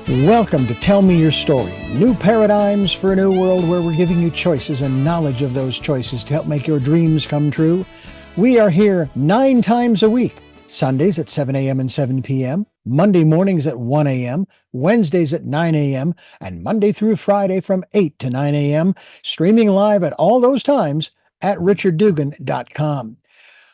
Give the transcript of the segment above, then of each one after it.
Welcome to Tell Me Your Story, new paradigms for a new world where we're giving you choices and knowledge of those choices to help make your dreams come true. We are here 9 times a week, Sundays at 7 a.m. and 7 p.m., Monday mornings at 1 a.m., Wednesdays at 9 a.m., and Monday through Friday from 8 to 9 a.m., streaming live at all those times at richarddugan.com.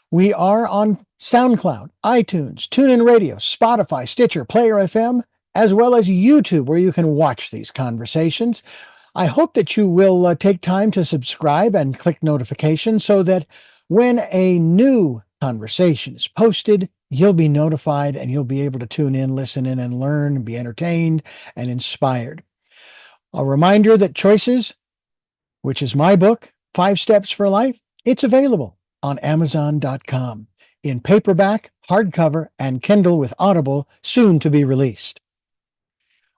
We are on SoundCloud, iTunes, TuneIn Radio, Spotify, Stitcher, Player FM, as well as YouTube, where you can watch these conversations. I hope that you will take time to subscribe and click notifications so that when a new conversation is posted, you'll be notified and you'll be able to tune in, listen in, and learn, and be entertained and inspired. A reminder that Choices, which is my book, 5 Steps for Life, it's available on Amazon.com in paperback, hardcover, and Kindle with Audible, soon to be released.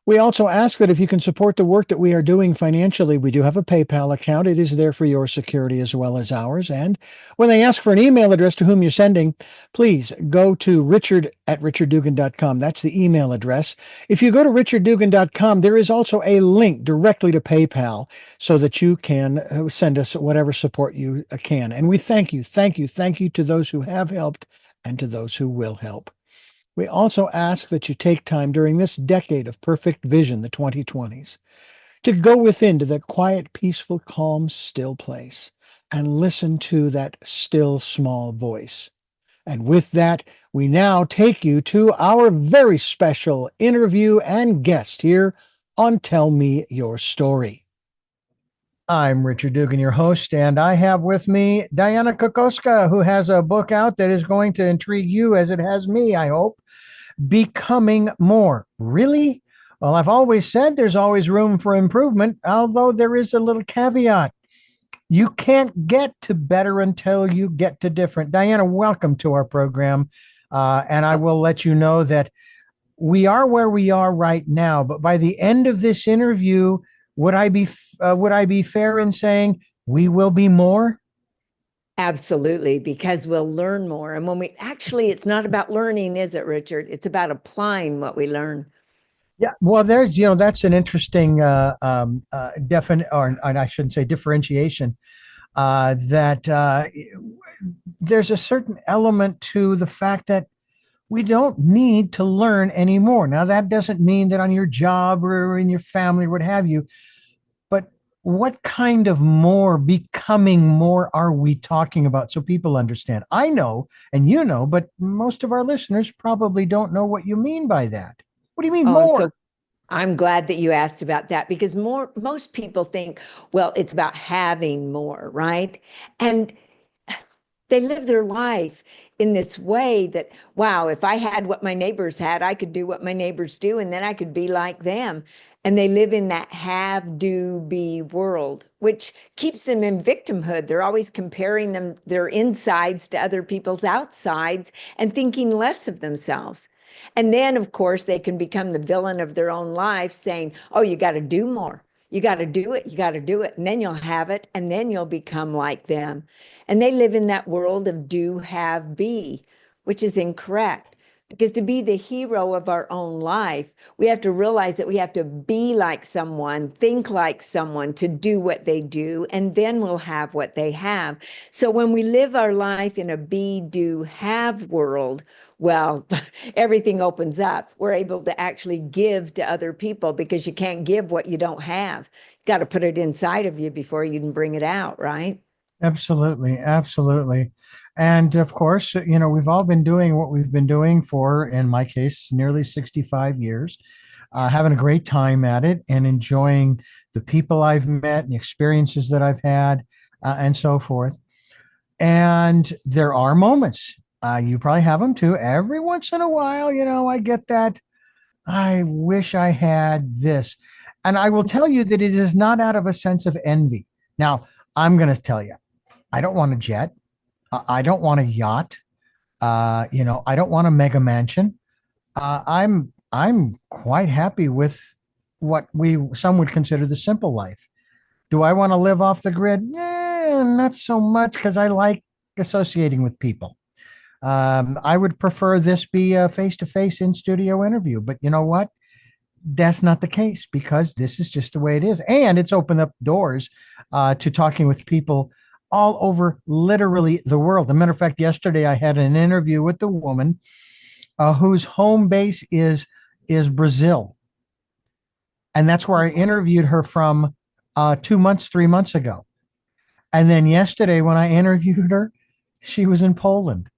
We also ask that if you can support the work that we are doing financially, we do have a PayPal account. It is there for your security as well as ours. And when they ask for an email address to whom you're sending, please go to richard@richarddugan.com. That's the email address. If you go to richarddugan.com, there is also a link directly to PayPal so that you can send us whatever support you can. And we thank you to those who have helped and to those who will help. We also ask that you take time during this decade of perfect vision, the 2020s, to go within to that quiet, peaceful, calm, still place and listen to that still, small voice. And with that, we now take you to our very special interview and guest here on Tell Me Your Story. I'm Richard Dugan, your host, and I have with me Dianna Kokoszka, who has a book out that is going to intrigue you as it has me, I hope. Becoming More. Really? Well, I've always said there's always room for improvement, although there is a little caveat. You can't get to better until you get to different. Dianna, welcome to our program. And I will let you know that we are where we are right now, but by the end of this interview, would I be fair in saying we will be more? Absolutely, because we'll learn more. And when it's not about learning, is it, Richard? It's about applying what we learn. Yeah, well, that's an interesting I shouldn't say differentiation, that there's a certain element to the fact that we don't need to learn anymore. Now, that doesn't mean that on your job or in your family or what have you, but what kind of more, becoming more, are we talking about so people understand? I know, and you know, but most of our listeners probably don't know what you mean by that. What do you mean more? So I'm glad that you asked about that, because most people think, well, it's about having more, right? And they live their life in this way that, wow, if I had what my neighbors had, I could do what my neighbors do, and then I could be like them. And they live in that have, do, be world, which keeps them in victimhood. They're always comparing their insides to other people's outsides and thinking less of themselves. And then, of course, they can become the villain of their own life, saying, oh, you got to do more. You got to do it. You got to do it. And then you'll have it. And then you'll become like them. And they live in that world of do, have, be, which is incorrect. Because to be the hero of our own life, we have to realize that we have to be like someone, think like someone to do what they do, and then we'll have what they have. So when we live our life in a be, do, have world, well, everything opens up. We're able to actually give to other people, because you can't give what you don't have. You got to put it inside of you before you can bring it out, right? Absolutely, absolutely. And of course, we've all been doing what we've been doing for, in my case, nearly 65 years, having a great time at it and enjoying the people I've met and the experiences that I've had, and so forth. And there are moments, you probably have them too. Every once in a while, I get that. I wish I had this. And I will tell you that it is not out of a sense of envy. Now, I'm going to tell you, I don't want a jet. I don't want a yacht. I don't want a mega mansion. I'm quite happy with what some would consider the simple life. Do I want to live off the grid? Not so much, because I like associating with people. I would prefer this be a face-to-face in-studio interview, but you know what? that's not the case, because this is just the way it is. And it's opened up doors to talking with people all over literally the world. As a matter of fact, yesterday I had an interview with a woman whose home base is Brazil. And that's where I interviewed her from 2 months, 3 months ago. And then yesterday when I interviewed her, she was in Poland.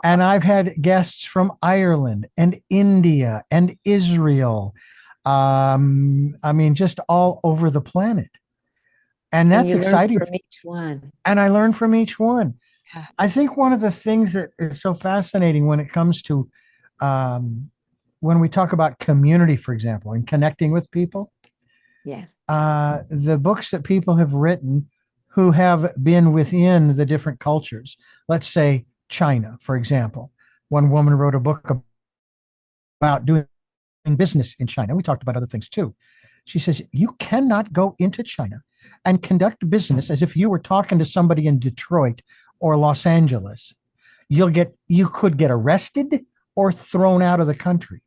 And I've had guests from Ireland and India and Israel. I mean, just all over the planet. And And that's you learn exciting. from each one. And I learn from each one. Yeah. I think one of the things that is so fascinating when it comes to when we talk about community, for example, and connecting with people, Yeah. the books that people have written who have been within the different cultures, let's say China, for example. One woman wrote a book about doing business in China. We talked about other things too. She says, you cannot go into China and conduct business as if you were talking to somebody in Detroit or Los Angeles. You could get arrested or thrown out of the country,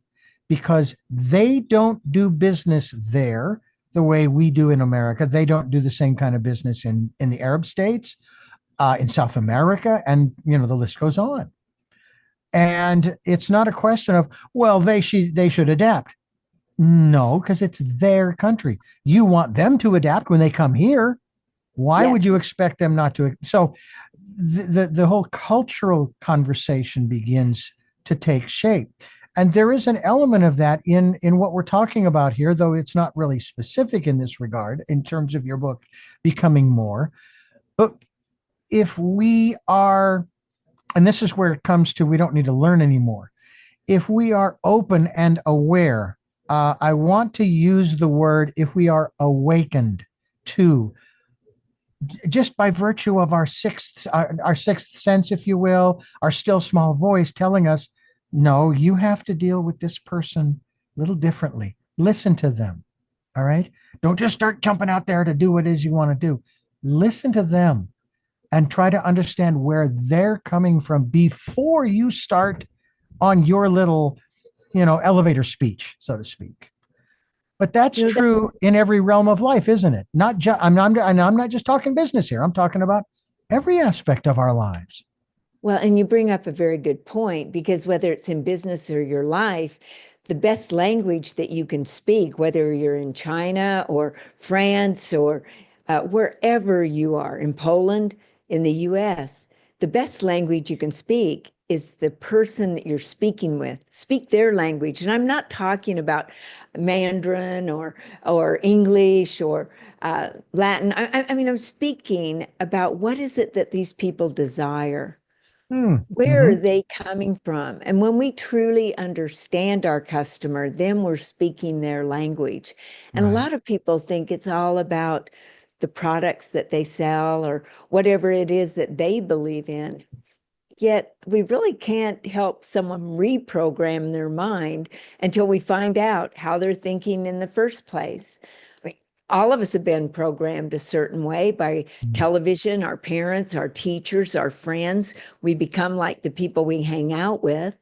because they don't do business there the way we do in America. They don't do the same kind of business in the Arab states, in South America, and the list goes on. And it's not a question of, well, they should adapt. No, because it's their country. You want them to adapt when they come here. Why would you expect them not to? So the whole cultural conversation begins to take shape. And there is an element of that in what we're talking about here, though it's not really specific in this regard in terms of your book becoming more. But if we are, and this is where it comes to, we don't need to learn anymore. If we are open and aware, I want to use the word, if we are awakened to, just by virtue of our sixth sense, if you will, our still small voice telling us, no, you have to deal with this person a little differently. Listen to them. All right. Don't just start jumping out there to do what it is you want to do. Listen to them and try to understand where they're coming from before you start on your little, elevator speech, so to speak. But that's true in every realm of life, isn't it? Not just, I'm not just talking business here. I'm talking about every aspect of our lives. Well, and you bring up a very good point, because whether it's in business or your life, the best language that you can speak, whether you're in China or France or wherever you are, in Poland, in the US, the best language you can speak is the person that you're speaking with. Speak their language. And I'm not talking about Mandarin or English or Latin. I mean, I'm speaking about what is it that these people desire? Where are they coming from? And when we truly understand our customer, then we're speaking their language. And a lot of people think it's all about the products that they sell or whatever it is that they believe in. Yet we really can't help someone reprogram their mind until we find out how they're thinking in the first place. All of us have been programmed a certain way by television, our parents, our teachers, our friends. We become like the people we hang out with.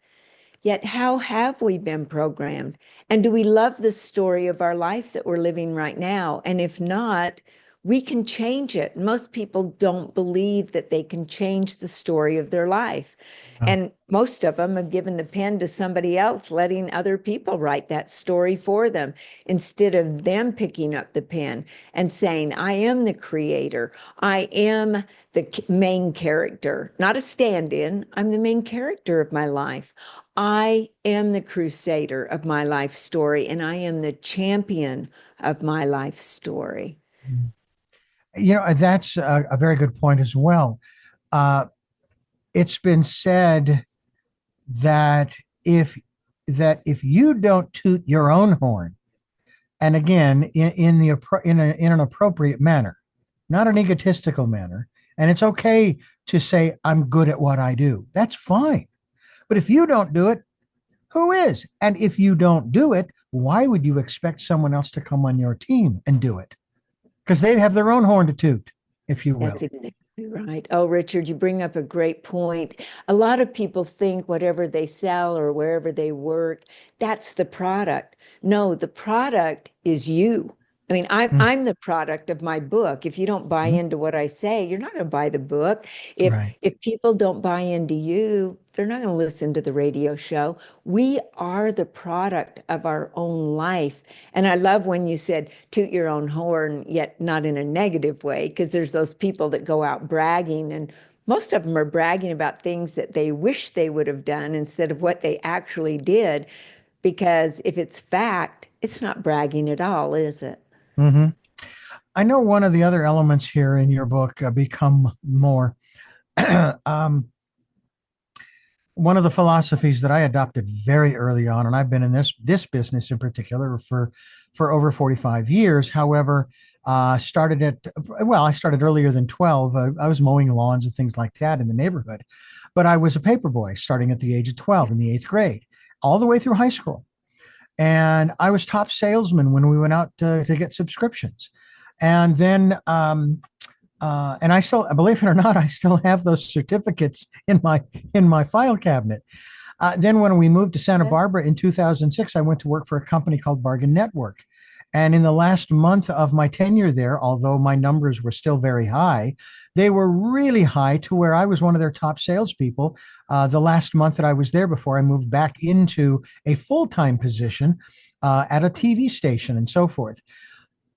Yet how have we been programmed? And do we love the story of our life that we're living right now? And if not, we can change it. Most people don't believe that they can change the story of their life. And most of them have given the pen to somebody else, letting other people write that story for them, instead of them picking up the pen and saying, I am the creator. I am the main character, not a stand-in. I'm the main character of my life. I am the crusader of my life story, and I am the champion of my life story. That's a very good point as well. It's been said that if you don't toot your own horn, and again in an appropriate manner, not an egotistical manner, and it's okay to say I'm good at what I do. That's fine. But if you don't do it, who is? And if you don't do it, why would you expect someone else to come on your team and do it? Because they have their own horn to toot, if you will. Right. Oh, Richard, you bring up a great point. A lot of people think whatever they sell or wherever they work, that's the product. No, the product is you. I mean, I'm the product of my book. If you don't buy Mhm. into what I say, you're not going to buy the book. If Right. if people don't buy into you, they're not going to listen to the radio show. We are the product of our own life. And I love when you said toot your own horn, yet not in a negative way, because there's those people that go out bragging, and most of them are bragging about things that they wish they would have done instead of what they actually did. Because if it's fact, it's not bragging at all, is it? hmm I know one of the other elements here in your book, Become More. um, One of the philosophies that I adopted very early on, and I've been in this business in particular for over 45 years. However, started at well, I started earlier than 12. I was mowing lawns and things like that in the neighborhood, but I was a paper boy starting at the age of 12 in the eighth grade, all the way through high school. And I was top salesman when we went out to get subscriptions. And then and I still, believe it or not, I still have those certificates in my file cabinet. Then when we moved to Santa Yeah. Barbara in 2006, I went to work for a company called Bargain Network. And in the last month of my tenure there, although my numbers were still very high, they were really high to where I was one of their top salespeople. The last month that I was there before I moved back into a full time position at a TV station and so forth.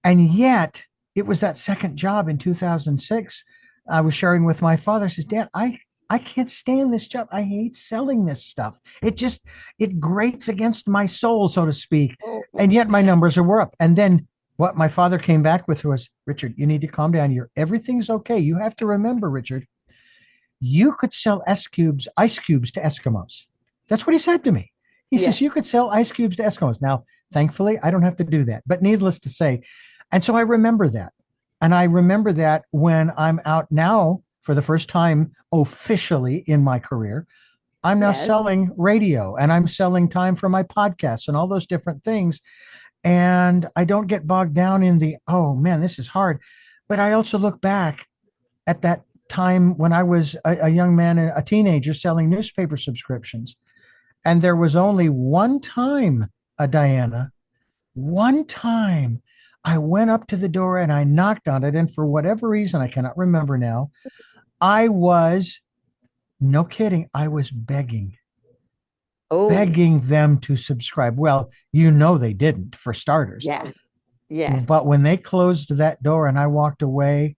And yet, it was that second job in 2006. I was sharing with my father. I says, Dad, I can't stand this job. I hate selling this stuff. It grates against my soul, so to speak. Oh, And yet my numbers were up. And then what my father came back with was, Richard, you need to calm down. Everything's okay. You have to remember, Richard, you could sell ice cubes to Eskimos. That's what he said to me. He says, yes. you could sell ice cubes to Eskimos. Now, thankfully, I don't have to do that. But needless to say, and so I remember that. And I remember that when I'm out now for the first time officially in my career, I'm now Yes. selling radio and I'm selling time for my podcasts and all those different things. And I don't get bogged down in oh man, this is hard. But I also look back at that time when I was a young man, a teenager selling newspaper subscriptions. And there was only one time, Dianna, one time I went up to the door and I knocked on it. And for whatever reason, I cannot remember now, I was, no kidding, I was Oh, begging them to subscribe. Well, you know, they didn't, for starters. yeah. Yeah. But when they closed that door and I walked away,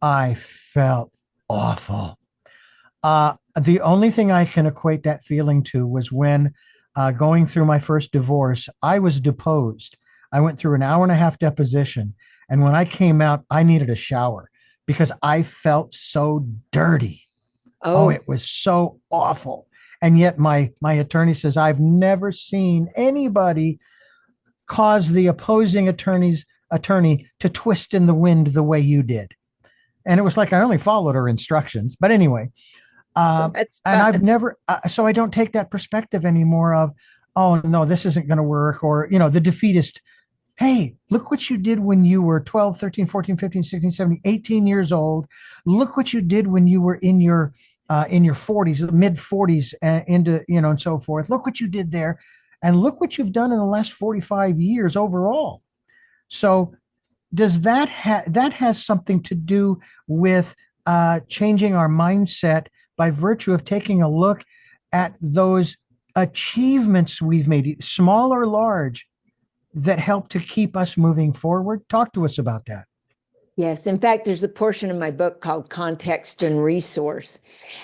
I felt awful. The only thing I can equate that feeling to was when going through my first divorce, I was deposed. I went through an hour and a half deposition. And when I came out, I needed a shower because I felt so dirty. Oh, Oh, it was so awful. And yet my attorney says, I've never seen anybody cause the opposing attorney to twist in the wind the way you did. And it was like I only followed her instructions. But anyway, that's and fun. I've never, so I don't take that perspective anymore of, oh no, this isn't going to work. Or, the defeatist, hey, look what you did when you were 12, 13, 14, 15, 16, 17, 18 years old. Look what you did when you were in your 40s, mid 40s, into, and so forth. Look what you did there. And look what you've done in the last 45 years overall. So does that has something to do with changing our mindset by virtue of taking a look at those achievements we've made, small or large, that help to keep us moving forward? Talk to us about that. Yes. In fact, there's a portion of my book called Context and Resource.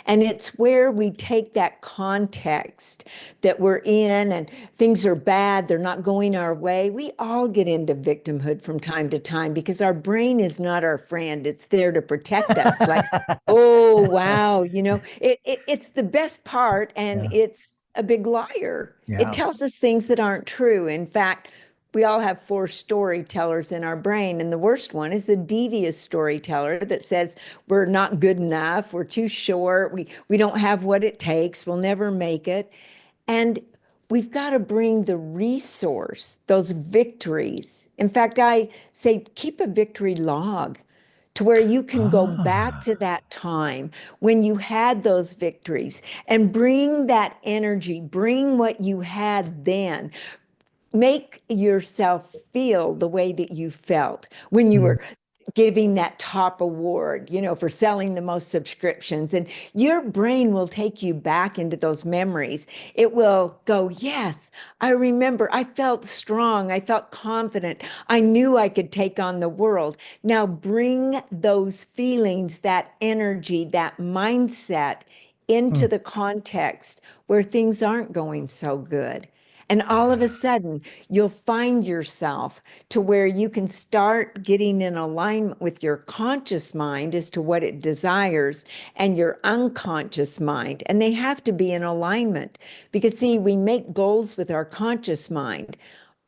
And it's where we take that context that we're in and things are bad, they're not going our way. We all get into victimhood from time to time because our brain is not our friend. It's there to protect us. Like, oh, wow, it's the best part and Yeah. it's a big liar. It Yeah. tells us things that aren't true. In fact, we all have four storytellers in our brain, and the worst one is the devious storyteller that says we're not good enough, we're too short, we don't have what it takes, we'll never make it. And we've got to bring the resource, those victories. In fact, I say keep a victory log to where you can go back Ah. to that time when you had those victories and bring that energy, bring what you had then. Make yourself feel the way that you felt when you were giving that top award, for selling the most subscriptions. And your brain will take you back into those memories. It will go, yes, I remember. I felt strong. I felt confident. I knew I could take on the world. Now bring those feelings, that energy, that mindset into Mm. the context where things aren't going so good. And all of a sudden, you'll find yourself to where you can start getting in alignment with your conscious mind as to what it desires and your unconscious mind. And they have to be in alignment because, see, we make goals with our conscious mind.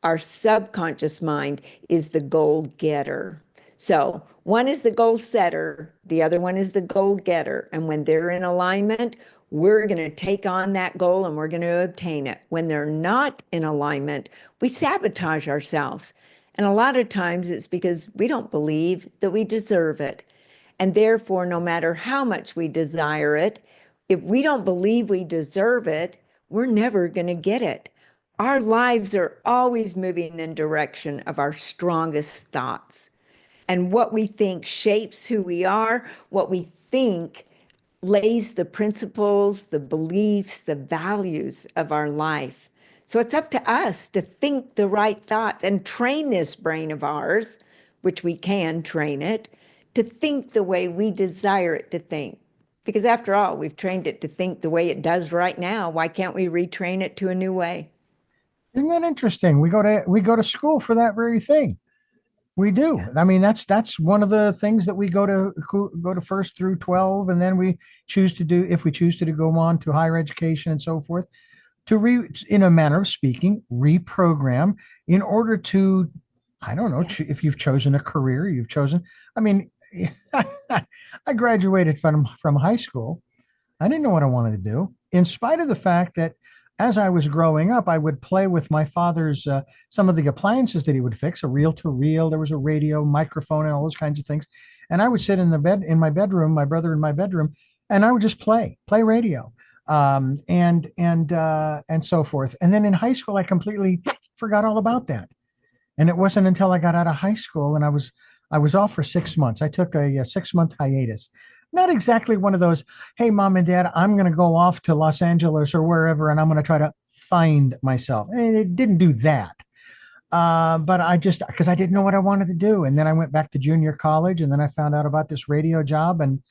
Our subconscious mind is the goal getter. So one is the goal setter, the other one is the goal getter. And when they're in alignment, we're going to take on that goal and we're going to obtain it. When they're not in alignment, we sabotage ourselves. And a lot of times it's because we don't believe that we deserve it. And therefore, no matter how much we desire it, if we don't believe we deserve it, we're never going to get it. Our lives are always moving in direction of our strongest thoughts. And what we think shapes who we are. What we think lays the principles, the beliefs, the values of our life. So it's up to us to think the right thoughts and train this brain of ours, which we can train it, to think the way we desire it to think. Because after all, we've trained it to think the way it does right now. Why can't we retrain it to a new way? Isn't that interesting? We go to school for that very thing. We do. Yeah. I mean, that's one of the things that we go to first through 12, and then we choose to do, if we choose to go on to higher education and so forth, in a manner of speaking, reprogram in order to, I don't know, Yeah. if you've chosen a career, you've chosen. I mean, I graduated from high school. I didn't know what I wanted to do, in spite of the fact that as I was growing up, I would play with my father's some of the appliances that he would fix, a reel to reel. There was a radio, microphone, and all those kinds of things. And I would sit in my bedroom, my brother in my bedroom, and I would just play radio, and so forth. And then in high school, I completely forgot all about that. And it wasn't until I got out of high school and I was off for 6 months. I took a 6 month hiatus. Not exactly one of those, hey, mom and dad, I'm going to go off to Los Angeles or wherever, and I'm going to try to find myself. And it didn't do that. But because I didn't know what I wanted to do. And then I went back to junior college, and then I found out about this radio job, and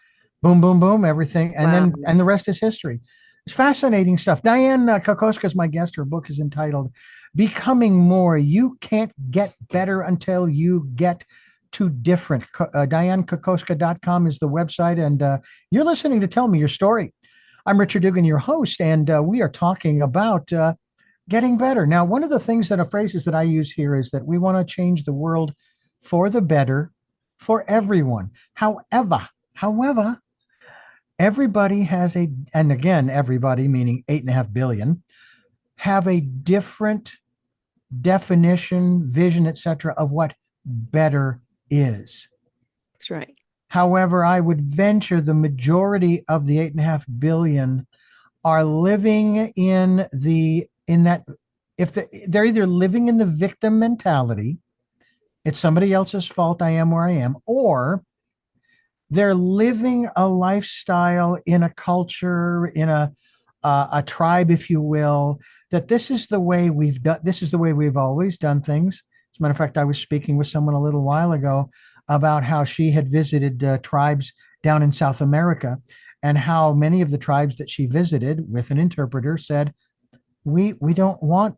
boom, boom, boom, everything. Wow. And the rest is history. It's fascinating stuff. Dianna Kokoszka is my guest. Her book is entitled Becoming More. You can't get better until you get to different. DiannaKokoszka.com is the website. And you're listening to Tell Me Your Story. I'm Richard Dugan, your host, and we are talking about getting better. Now, one of the phrases that I use here is that we want to change the world for the better for everyone. However, everybody and again, everybody meaning 8.5 billion, have a different definition, vision, etc., of what better is. That's right. However, I would venture the majority of the 8.5 billion are living in that, they're either living in the victim mentality, it's somebody else's fault, I am where I am, or they're living a lifestyle in a culture, in a tribe, if you will, that this is the way we've always done things. As a matter of fact, I was speaking with someone a little while ago about how she had visited tribes down in South America, and how many of the tribes that she visited with an interpreter said, we don't want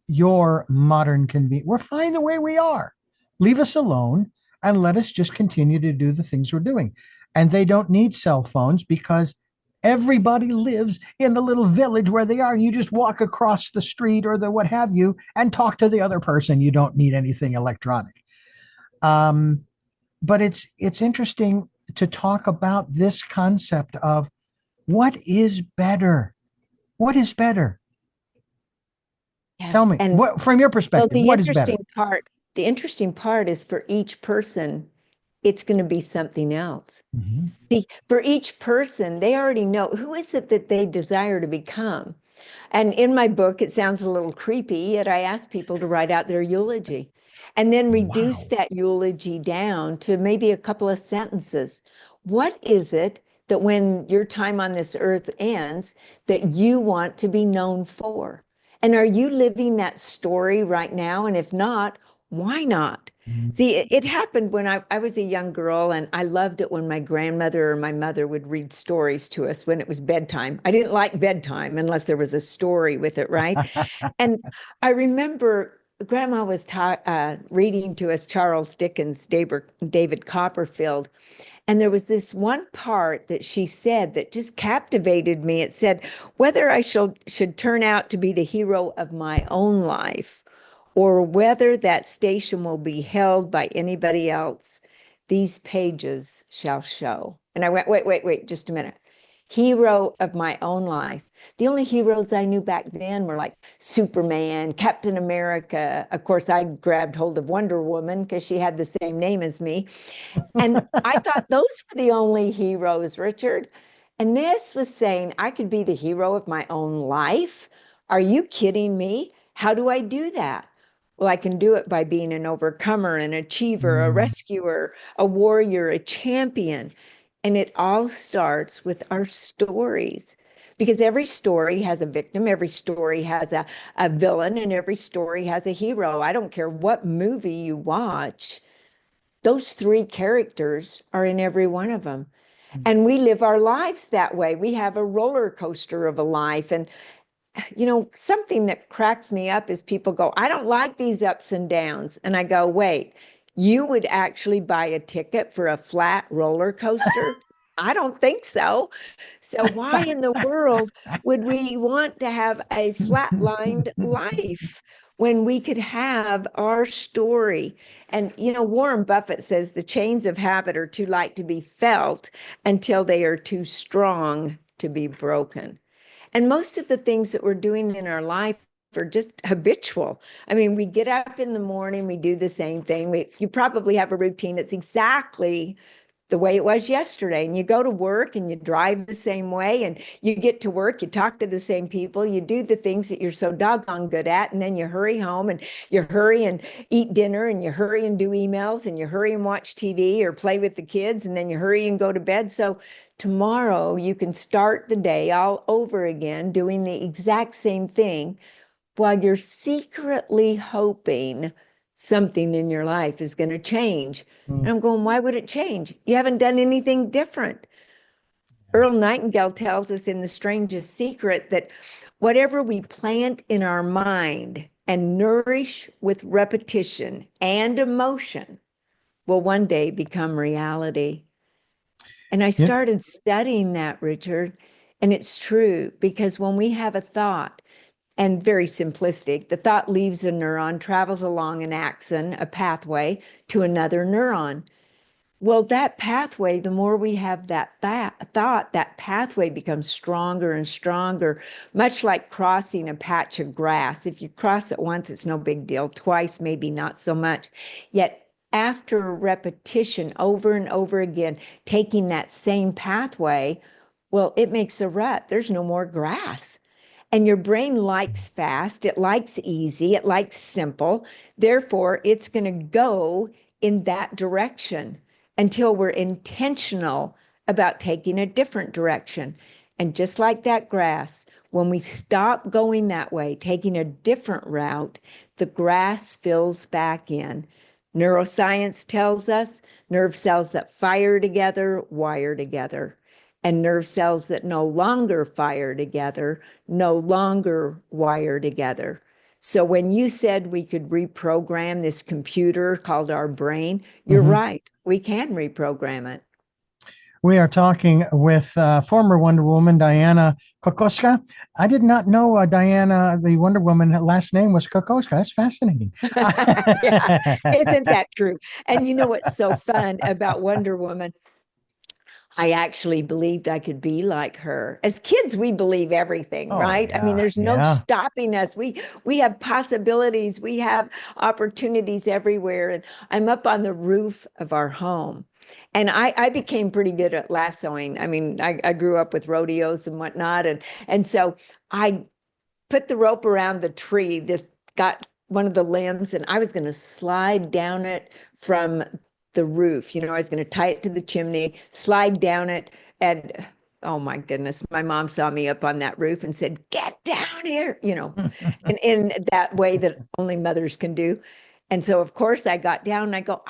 your modern convenience. We're fine the way we are. Leave us alone and let us just continue to do the things we're doing. And they don't need cell phones because everybody lives in the little village where they are. And you just walk across the street or the what have you and talk to the other person. You don't need anything electronic. But it's interesting to talk about this concept of what is better. What is better? Yeah. Tell me, And what, from your perspective, what is better? the interesting part is for each person, it's going to be something else. Mm-hmm. See, for each person, they already know who is it that they desire to become. And in my book, it sounds a little creepy, yet I ask people to write out their eulogy and then reduce Wow. that eulogy down to maybe a couple of sentences. What is it that when your time on this earth ends, that you want to be known for? And are you living that story right now? And if not, why not? See, it happened when I was a young girl, and I loved it when my grandmother or my mother would read stories to us when it was bedtime. I didn't like bedtime unless there was a story with it, right? And I remember Grandma was reading to us Charles Dickens' David Copperfield. And there was this one part that she said that just captivated me. It said, whether I should turn out to be the hero of my own life or whether that station will be held by anybody else, these pages shall show. And I went, wait, just a minute. Hero of my own life. The only heroes I knew back then were like Superman, Captain America. Of course, I grabbed hold of Wonder Woman because she had the same name as me. And I thought those were the only heroes, Richard. And this was saying I could be the hero of my own life. Are you kidding me? How do I do that? Well, I can do it by being an overcomer, an achiever, a Mm. rescuer, a warrior, a champion. And it all starts with our stories. Because every story has a victim, every story has a villain, and every story has a hero. I don't care what movie you watch, those three characters are in every one of them. And we live our lives that way. We have a roller coaster of a life. And, something that cracks me up is people go, I don't like these ups and downs. And I go, wait, you would actually buy a ticket for a flat roller coaster? I don't think so. So why in the world would we want to have a flatlined life when we could have our story? And, Warren Buffett says the chains of habit are too light to be felt until they are too strong to be broken. And most of the things that we're doing in our life are just habitual. I mean, we get up in the morning, we do the same thing. You probably have a routine that's exactly the way it was yesterday. And you go to work and you drive the same way, and you get to work, you talk to the same people, you do the things that you're so doggone good at, and then you hurry home and you hurry and eat dinner and you hurry and do emails and you hurry and watch TV or play with the kids, and then you hurry and go to bed. So tomorrow you can start the day all over again doing the exact same thing while you're secretly hoping something in your life is going to change. And I'm going, why would it change? You haven't done anything different. Earl Nightingale tells us in The Strangest Secret that whatever we plant in our mind and nourish with repetition and emotion will one day become reality. And I Yep. started studying that, Richard, and it's true because when we have a thought, and very simplistic, the thought leaves a neuron, travels along an axon, a pathway, to another neuron. Well, that pathway, the more we have that thought, that pathway becomes stronger and stronger, much like crossing a patch of grass. If you cross it once, it's no big deal. Twice, maybe not so much. Yet after repetition over and over again, taking that same pathway, well, it makes a rut. There's no more grass. And your brain likes fast, it likes easy, it likes simple. Therefore, it's going to go in that direction until we're intentional about taking a different direction. And just like that grass, when we stop going that way, taking a different route, the grass fills back in. Neuroscience tells us nerve cells that fire together wire together, and nerve cells that no longer fire together no longer wire together. So when you said we could reprogram this computer called our brain, you're Mhm. right. We can reprogram it. We are talking with former Wonder Woman, Dianna Kokoszka. I did not know Diana, the Wonder Woman, last name was Kokoszka. That's fascinating. Yeah, isn't that true? And you know what's so fun about Wonder Woman? I actually believed I could be like her. As kids, we believe everything, Oh, right? I mean, yeah. there's no Yeah. stopping us. We have possibilities, we have opportunities everywhere. And I'm up on the roof of our home. And I became pretty good at lassoing. I mean, I grew up with rodeos and whatnot. And so I put the rope around the tree, this got one of the limbs, and I was going to slide down it from the roof. I was going to tie it to the chimney, slide down it. And oh my goodness, my mom saw me up on that roof and said, "Get down here," and in that way that only mothers can do. And so, of course, I got down and I go,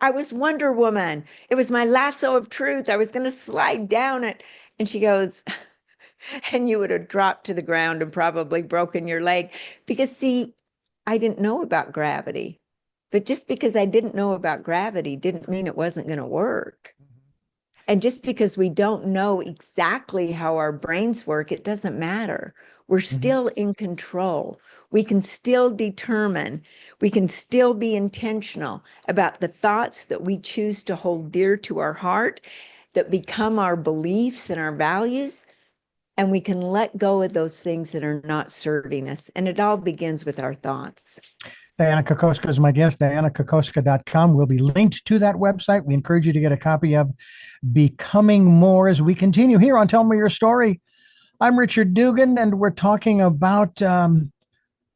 I was Wonder Woman. It was my lasso of truth. I was going to slide down it. And she goes, and you would have dropped to the ground and probably broken your leg. Because, see, I didn't know about gravity. But just because I didn't know about gravity didn't mean it wasn't going to work. And just because we don't know exactly how our brains work, it doesn't matter. We're still in control. We can still determine, we can still be intentional about the thoughts that we choose to hold dear to our heart, that become our beliefs and our values. And we can let go of those things that are not serving us. And it all begins with our thoughts. Dianna Kokoszka is my guest. DiannaKokoszka.com will be linked to that website. We encourage you to get a copy of Becoming More as we continue here on Tell Me Your Story. I'm Richard Dugan, and we're talking about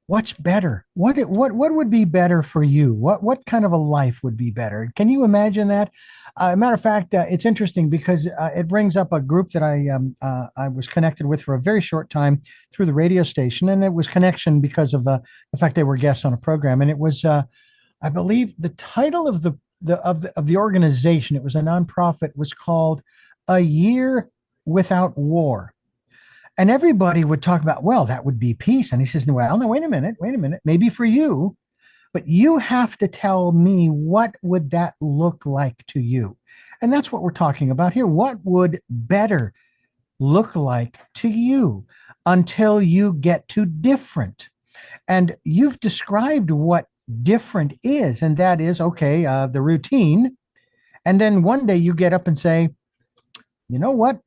what's better. What would be better for you? What kind of a life would be better? Can you imagine that? Matter of fact, it's interesting because it brings up a group that I was connected with for a very short time through the radio station, and it was connection because of the fact they were guests on a program, and it was I believe the title of the organization. It was a nonprofit. Was called A Year Without War. And everybody would talk about, well, that would be peace. And he says, well, no, wait a minute. Maybe for you, but you have to tell me, what would that look like to you? And that's what we're talking about here. What would better look like to you until you get to different? And you've described what different is, and that is, okay, the routine. And then one day you get up and say, you know what?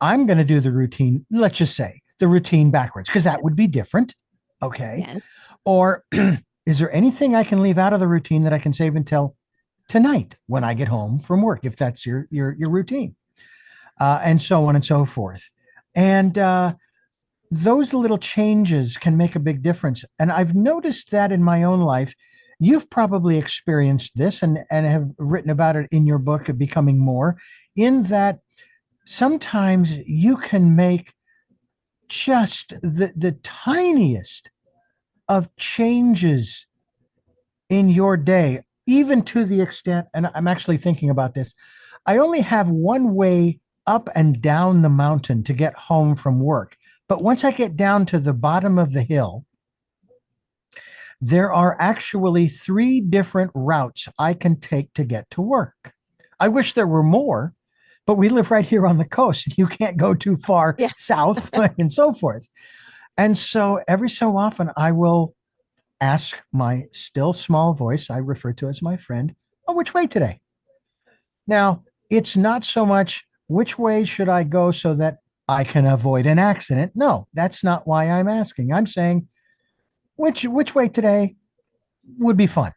I'm going to do the routine, let's just say the routine backwards, because that would be different. Okay. Yes. Or is there anything I can leave out of the routine that I can save until tonight when I get home from work, if that's your routine, and so on and so forth. And those little changes can make a big difference. And I've noticed that in my own life. You've probably experienced this and have written about it in your book of Becoming More, in that sometimes you can make just the tiniest of changes in your day, even to the extent, and I'm actually thinking about this, I only have one way up and down the mountain to get home from work. But once I get down to the bottom of the hill, there are actually 3 different routes I can take to get to work. I wish there were more, but we live right here on the coast. You can't go too far south and so forth. And so every so often I will ask my still small voice, I refer to as my friend, oh, which way today? Now, it's not so much which way should I go so that I can avoid an accident. No, that's not why I'm asking. I'm saying, which way today would be fun?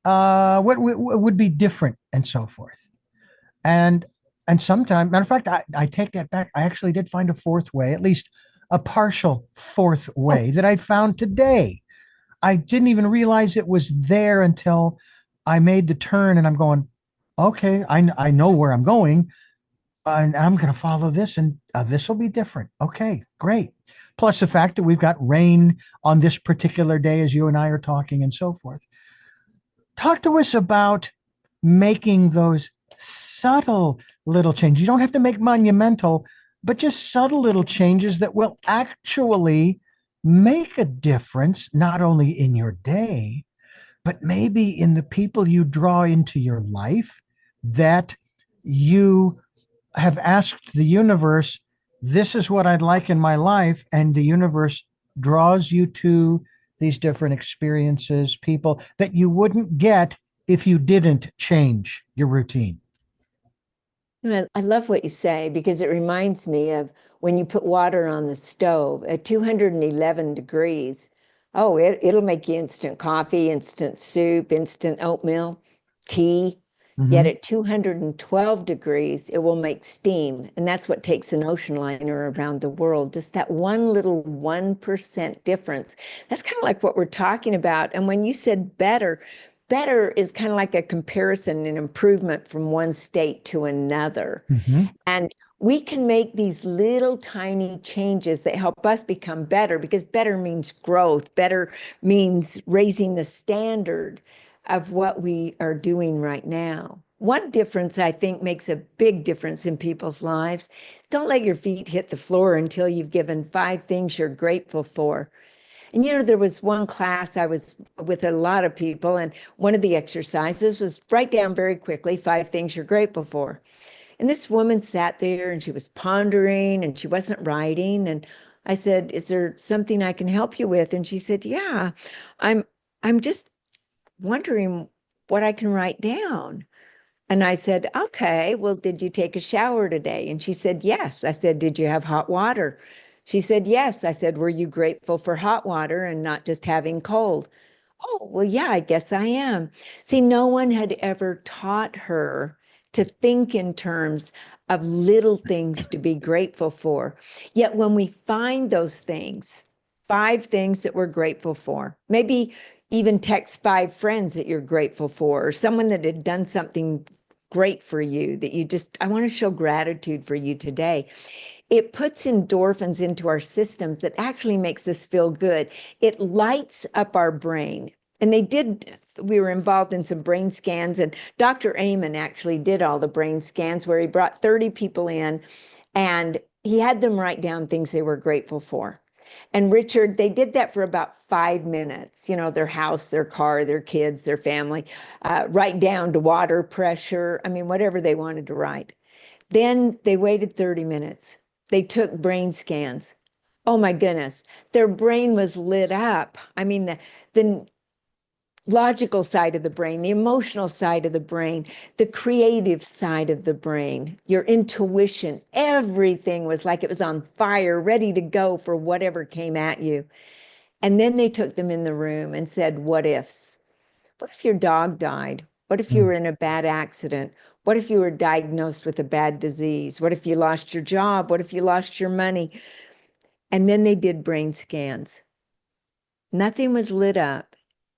What would be different, and so forth. And sometimes, matter of fact, I take that back. I actually did find a 4th way, at least a partial 4th way that I found today. I didn't even realize it was there until I made the turn, and I'm going, okay, I know where I'm going, and I'm going to follow this, and this will be different. Okay, great. Plus the fact that we've got rain on this particular day as you and I are talking, and so forth. Talk to us about making those subtle little changes. You don't have to make monumental, but just subtle little changes that will actually make a difference, not only in your day, but maybe in the people you draw into your life, that you have asked the universe, this is what I'd like in my life. And the universe draws you to these different experiences, people that you wouldn't get if you didn't change your routine. I love what you say, because it reminds me of when you put water on the stove at 211 degrees. Oh, it'll make you instant coffee, instant soup, instant oatmeal, tea. Yet Mm-hmm. at 212 degrees, it will make steam. And that's what takes an ocean liner around the world. Just that one little 1% difference. That's kind of like what we're talking about. And when you said better, better is kind of like a comparison and improvement from one state to another. Mm-hmm. And we can make these little tiny changes that help us become better, because better means growth. Better means raising the standard of what we are doing right now. One difference I think makes a big difference in people's lives. Don't let your feet hit the floor until you've given 5 things you're grateful for. And there was one class I was with a lot of people, and one of the exercises was write down very quickly 5 things you're grateful for. And this woman sat there and she was pondering and she wasn't writing. And I said, "Is there something I can help you with?" And she said, "Yeah, I'm I'm just wondering what I can write down." And I said, "Okay, well, did you take a shower today?" And she said, "Yes." I said, "Did you have hot water?" She said, "Yes." I said, "Were you grateful for hot water and not just having cold?" "Oh, well, yeah, I guess I am." See, no one had ever taught her to think in terms of little things to be grateful for. Yet when we find those things, 5 things that we're grateful for, maybe even text 5 friends that you're grateful for, or someone that had done something great for you that you just, I want to show gratitude for you today. It puts endorphins into our systems that actually makes us feel good. It lights up our brain. And we were involved in some brain scans, and Dr. Amen actually did all the brain scans where he brought 30 people in and he had them write down things they were grateful for. And Richard, they did that for about 5 minutes, their house, their car, their kids, their family, right down to water pressure. I mean, whatever they wanted to write. Then they waited 30 minutes. They took brain scans. Oh my goodness, their brain was lit up. I mean, the logical side of the brain, the emotional side of the brain, the creative side of the brain, your intuition, everything was like it was on fire, ready to go for whatever came at you. And then they took them in the room and said, what ifs? What if your dog died? What if you were in a bad accident? What if you were diagnosed with a bad disease? What if you lost your job? What if you lost your money? And then they did brain scans. Nothing was lit up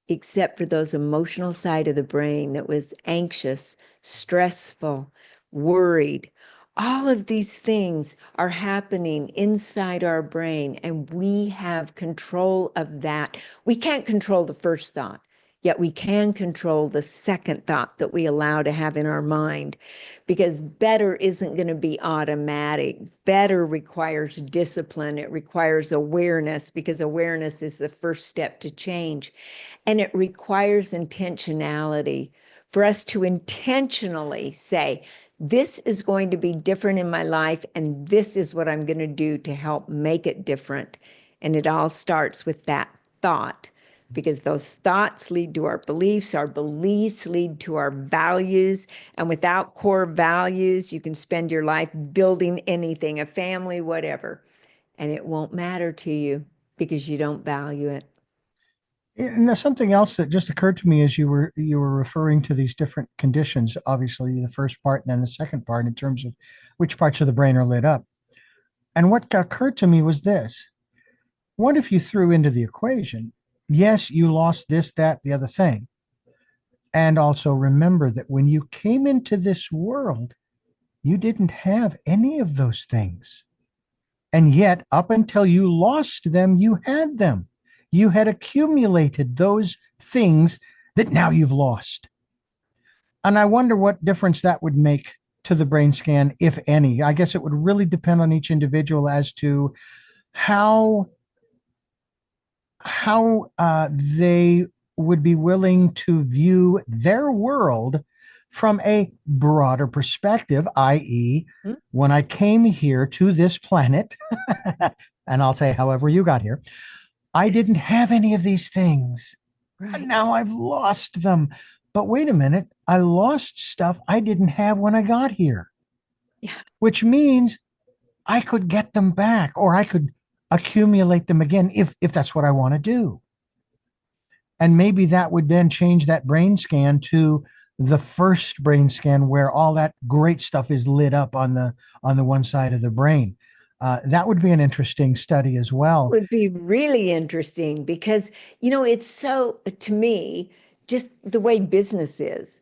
except for those emotional side of the brain that was anxious, stressful, worried. All of these things are happening inside our brain, and we have control of that. We can't control the first thought, yet we can control the second thought that we allow to have in our mind, because better isn't going to be automatic. Better requires discipline. It requires awareness, because awareness is the first step to change. And it requires intentionality for us to intentionally say, this is going to be different in my life, and this is what I'm going to do to help make it different. And it all starts with that thought, because those thoughts lead to our beliefs lead to our values. And without core values, you can spend your life building anything, a family, whatever, and it won't matter to you because you don't value it. And there's something else that just occurred to me as you were referring to these different conditions, obviously the first part and then the second part in terms of which parts of the brain are lit up. And what occurred to me was this. What if you threw into the equation, yes, you lost this, that, the other thing. And also remember that when you came into this world, you didn't have any of those things. And yet, up until you lost them, you had them. You had accumulated those things that now you've lost. And I wonder what difference that would make to the brain scan, if any. I guess it would really depend on each individual as to how they would be willing to view their world from a broader perspective, i.e., when I came here to this planet, and I'll say however you got here, I didn't have any of these things. Right. And now I've lost them. But wait a minute, I lost stuff I didn't have when I got here. Yeah. Which means I could get them back, or I could accumulate them again if that's what I want to do. And maybe that would then change that brain scan to the first brain scan where all that great stuff is lit up on the one side of the brain. That would be an interesting study as well. Would be really interesting because, it's so, to me, just the way business is.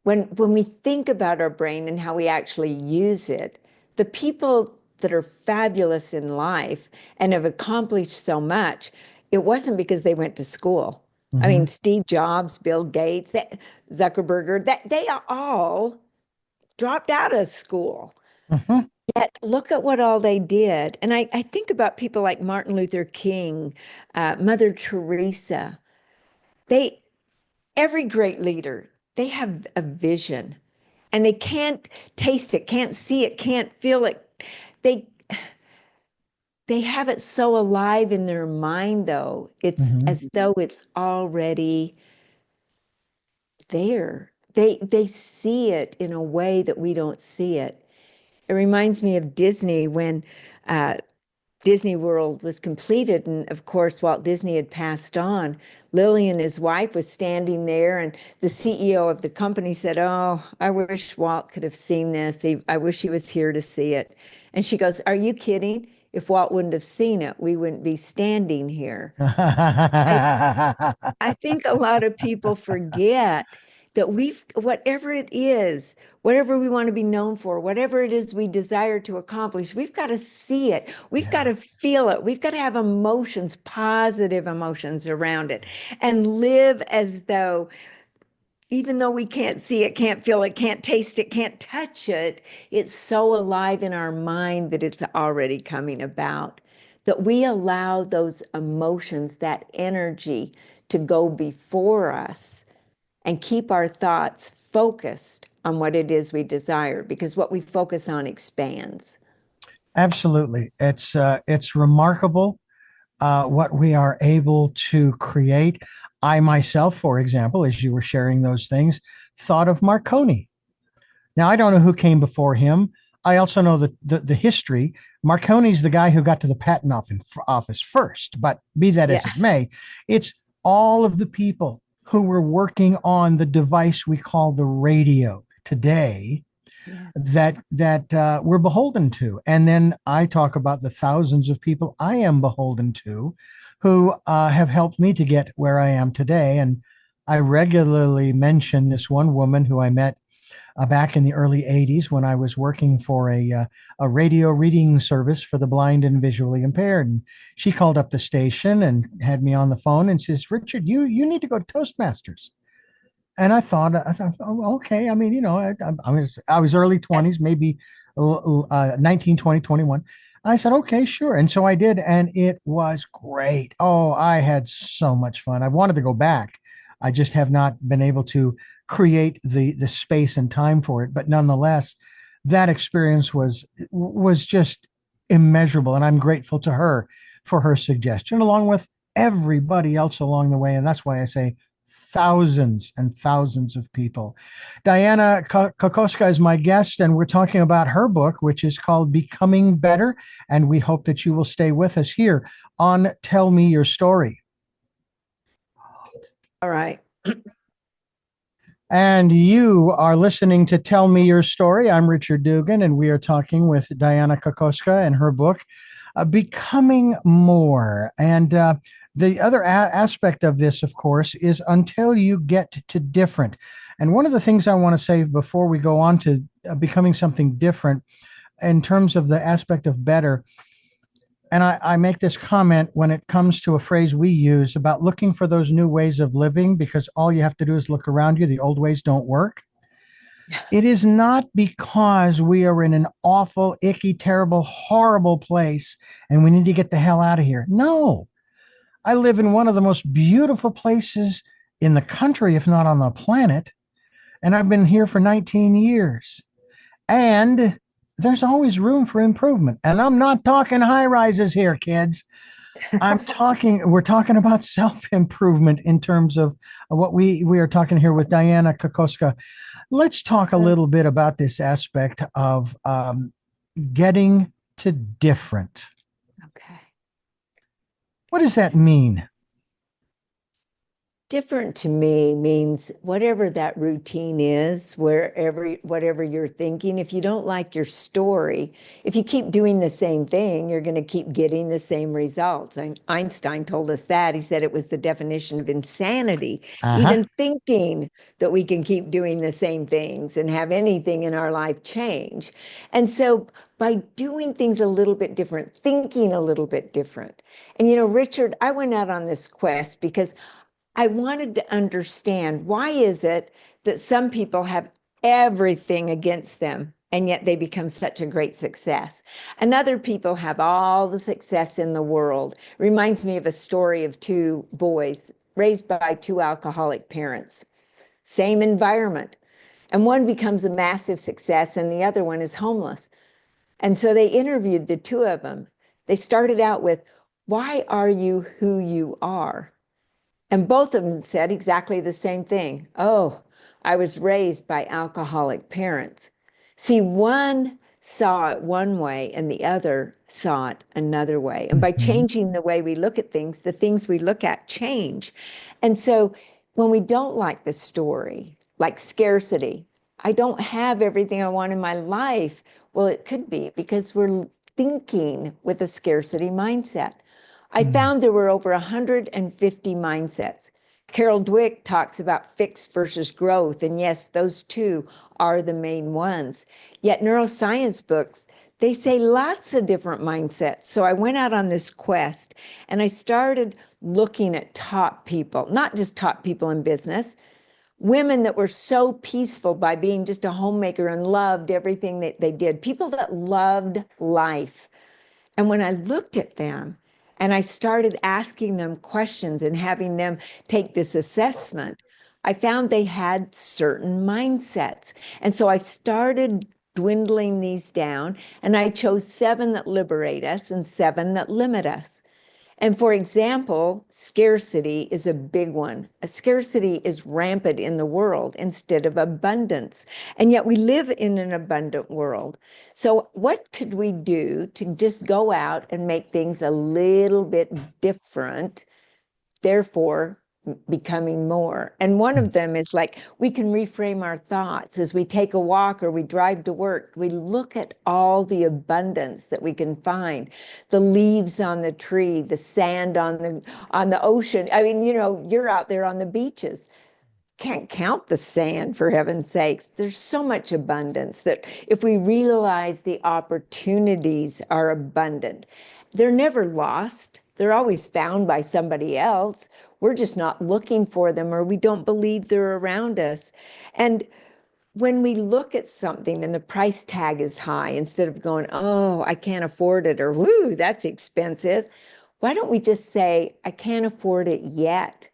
When we think about our brain and how we actually use it, the people that are fabulous in life and have accomplished so much, it wasn't because they went to school. I Hmm. mean, Steve Jobs, Bill Gates, Zuckerberg, that they all dropped out of school. Hmm. Yet look at what all they did. And I think about people like Martin Luther King, Mother Teresa. They, every great leader, they have a vision and they can't taste it, can't see it, can't feel it. They they have it so alive in their mind though. It's Hmm. as though it's already there. They see it in a way that we don't see it. It reminds me of Disney when uh, Disney World was completed. And of course, Walt Disney had passed on. Lily and his wife was standing there, and the CEO of the company said, "Oh, I wish Walt could have seen this. I wish he was here to see it." And she goes, "Are you kidding? If Walt wouldn't have seen it, we wouldn't be standing here." I I think a lot of people forget that whatever it is, whatever we want to be known for, whatever it is we desire to accomplish, we've got to see it. We've got Yeah. to feel it. We've got to have emotions, positive emotions around it, and live as though, even though we can't see it, can't feel it, can't taste it, can't touch it, it's so alive in our mind that it's already coming about. That we allow those emotions, that energy to go before us and keep our thoughts focused on what it is we desire, because what we focus on expands. Absolutely. It's remarkable what we are able to create. I myself, for example, as you were sharing those things, thought of Marconi. Now, I don't know who came before him. I also know the history. Marconi's the guy who got to the patent office first, but be that Yeah. as it may, it's all of the people who were working on the device we call the radio today Yeah. that we're beholden to. And then I talk about the thousands of people I am beholden to who have helped me to get where I am today. And I regularly mention this one woman who I met back in the early 80s when I was working for a radio reading service for the blind and visually impaired. And she called up the station and had me on the phone and says, "Richard, you need to go to Toastmasters." And I thought, oh, okay. I mean, I was early 20s, maybe 19, 20, 21. I said, okay, sure. And so I did, and it was great. Oh, I had so much fun. I wanted to go back. I just have not been able to create the space and time for it. But nonetheless, that experience was just immeasurable, and I'm grateful to her for her suggestion, along with everybody else along the way. And that's why I say thousands and thousands of people. Dianna Kokoszka is my guest, and we're talking about her book, which is called Becoming Better. And we hope that you will stay with us here on Tell Me Your Story. All right. And you are listening to Tell Me Your Story. I'm Richard Dugan, and we are talking with Dianna Kokoszka and her book, Becoming More. And the other aspect of this, of course, is until you get to different. And one of the things I want to say before we go on to becoming something different in terms of the aspect of better, and I make this comment when it comes to a phrase we use about looking for those new ways of living, because all you have to do is look around you. The old ways don't work. It is not because we are in an awful, icky, terrible, horrible place and we need to get the hell out of here. No, I live in one of the most beautiful places in the country, if not on the planet. And I've been here for 19 years. And there's always room for improvement. And I'm not talking high rises here, kids. We're talking about self-improvement in terms of what we are talking here with Dianna Kokoszka. Let's talk a little bit about this aspect of getting to different. Okay. What does that mean? Different to me means whatever that routine is, whatever you're thinking, if you don't like your story, if you keep doing the same thing, you're going to keep getting the same results. And Einstein told us that. He said it was the definition of insanity, Uh-huh. even thinking that we can keep doing the same things and have anything in our life change. And so by doing things a little bit different, thinking a little bit different. And Richard, I went out on this quest because I wanted to understand, why is it that some people have everything against them and yet they become such a great success? And other people have all the success in the world. Reminds me of a story of two boys raised by two alcoholic parents, same environment. And one becomes a massive success and the other one is homeless. And so they interviewed the two of them. They started out with, "Why are you who you are?" And both of them said exactly the same thing. "Oh, I was raised by alcoholic parents." See, one saw it one way and the other saw it another way. And by Mhm. changing the way we look at things, the things we look at change. And so when we don't like the story, like scarcity, I don't have everything I want in my life. Well, it could be because we're thinking with a scarcity mindset. I Mm. found there were over 150 mindsets. Carol Dweck talks about fixed versus growth. And yes, those two are the main ones. Yet neuroscience books, they say lots of different mindsets. So I went out on this quest and I started looking at top people, not just top people in business, women that were so peaceful by being just a homemaker and loved everything that they did, people that loved life. And when I looked at them and I started asking them questions and having them take this assessment, I found they had certain mindsets. And so I started dwindling these down, and I chose 7 that liberate us and 7 that limit us. And for example, scarcity is a big one. A scarcity is rampant in the world instead of abundance. And yet we live in an abundant world. So what could we do to just go out and make things a little bit different, therefore becoming more? And one of them is like, we can reframe our thoughts as we take a walk or we drive to work. We look at all the abundance that we can find, the leaves on the tree, the sand on the ocean. I mean, you're out there on the beaches, can't count the sand, for heaven's sakes. There's so much abundance that if we realize the opportunities are abundant, they're never lost. They're always found by somebody else. We're just not looking for them, or we don't believe they're around us. And when we look at something and the price tag is high, instead of going, "Oh, I can't afford it," or "Woo, that's expensive," why don't we just say, "I can't afford it yet,"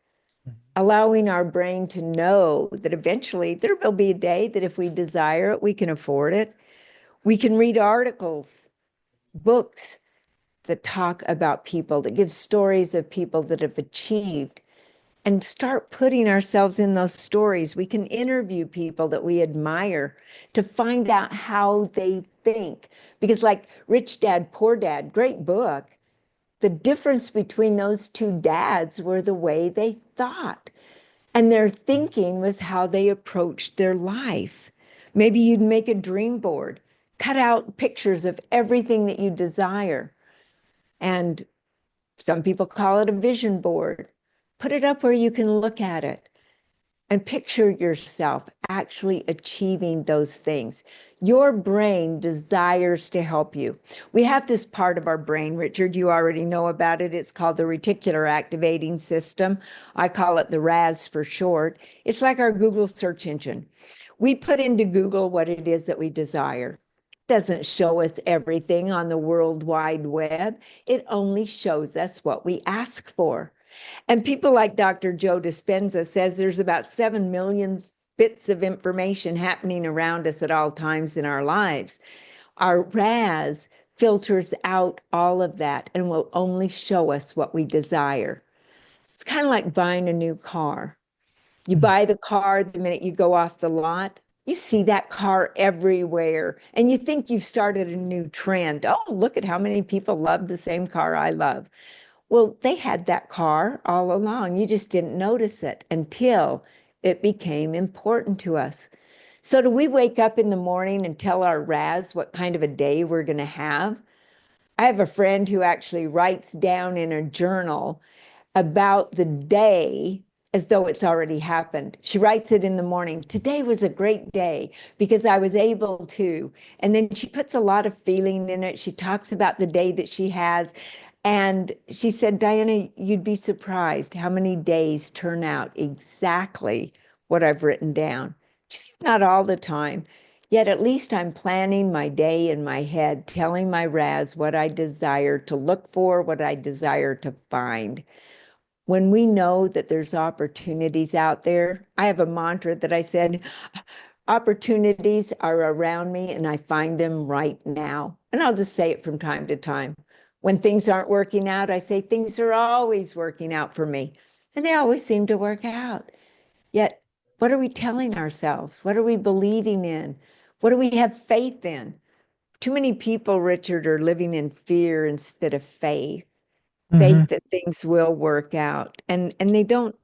allowing our brain to know that eventually there will be a day that if we desire it, we can afford it. We can read articles, books that talk about people, that give stories of people that have achieved, and start putting ourselves in those stories. We can interview people that we admire to find out how they think. Because like Rich Dad, Poor Dad, great book. The difference between those two dads were the way they thought. And their thinking was how they approached their life. Maybe you'd make a dream board, cut out pictures of everything that you desire. And some people call it a vision board. Put it up where you can look at it and picture yourself actually achieving those things. Your brain desires to help you. We have this part of our brain, Richard, you already know about it. It's called the reticular activating system. I call it the RAS for short. It's like our Google search engine. We put into Google what it is that we desire. It doesn't show us everything on the World Wide Web. It only shows us what we ask for. And people like Dr. Joe Dispenza says there's about 7 million bits of information happening around us at all times in our lives. Our RAS filters out all of that and will only show us what we desire. It's kind of like buying a new car. You buy the car the minute you go off the lot, you see that car everywhere, and you think you've started a new trend. Oh, look at how many people love the same car I love. Well, they had that car all along. You just didn't notice it until it became important to us. So do we wake up in the morning and tell our Raz what kind of a day we're going to have? I have a friend who actually writes down in a journal about the day as though it's already happened. She writes it in the morning. Today was a great day because I was able to. And then she puts a lot of feeling in it. She talks about the day that she has. And she said, Dianna, you'd be surprised how many days turn out exactly what I've written down. Just not all the time. Yet at least I'm planning my day in my head, telling my Raz what I desire to look for, what I desire to find. When we know that there's opportunities out there, I have a mantra that I said, opportunities are around me and I find them right now. And I'll just say it from time to time. When things aren't working out, I say things are always working out for me. And they always seem to work out. Yet, what are we telling ourselves? What are we believing in? What do we have faith in? Too many people, Richard, are living in fear instead of faith. Hmm. Faith that things will work out. And they don't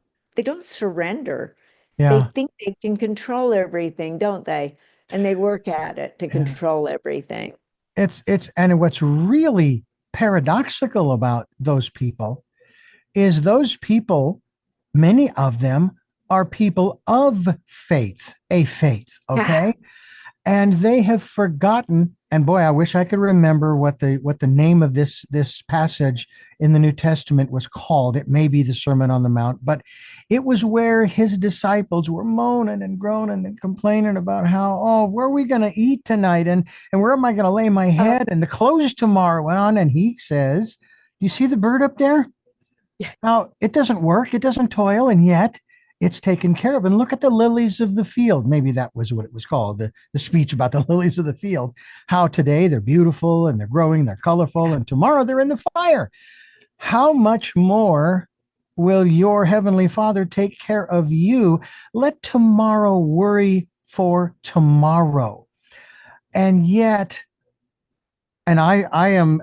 surrender. They Yeah. think they can control everything, don't they? And they work at it to Yeah. control everything. And what's really paradoxical about those people is those people, many of them are people of faith, a faith, okay? And they have forgotten, and boy, I wish I could remember what the name of this passage in the New Testament was called. It may be the Sermon on the Mount, but it was where his disciples were moaning and groaning and complaining about how, oh, where are we going to eat tonight, and where am I going to lay my Oh, head, and the clothes tomorrow went on, and he says, "You see the bird up there? yeah. Now, it doesn't work, it doesn't toil, and yet it's taken care of. And look at the lilies of the field." Maybe that was what it was called, the speech about the lilies of the field. How today they're beautiful and they're growing, they're colorful, and tomorrow they're in the fire. How much more will your heavenly Father take care of you? Let tomorrow worry for tomorrow. And yet, and I am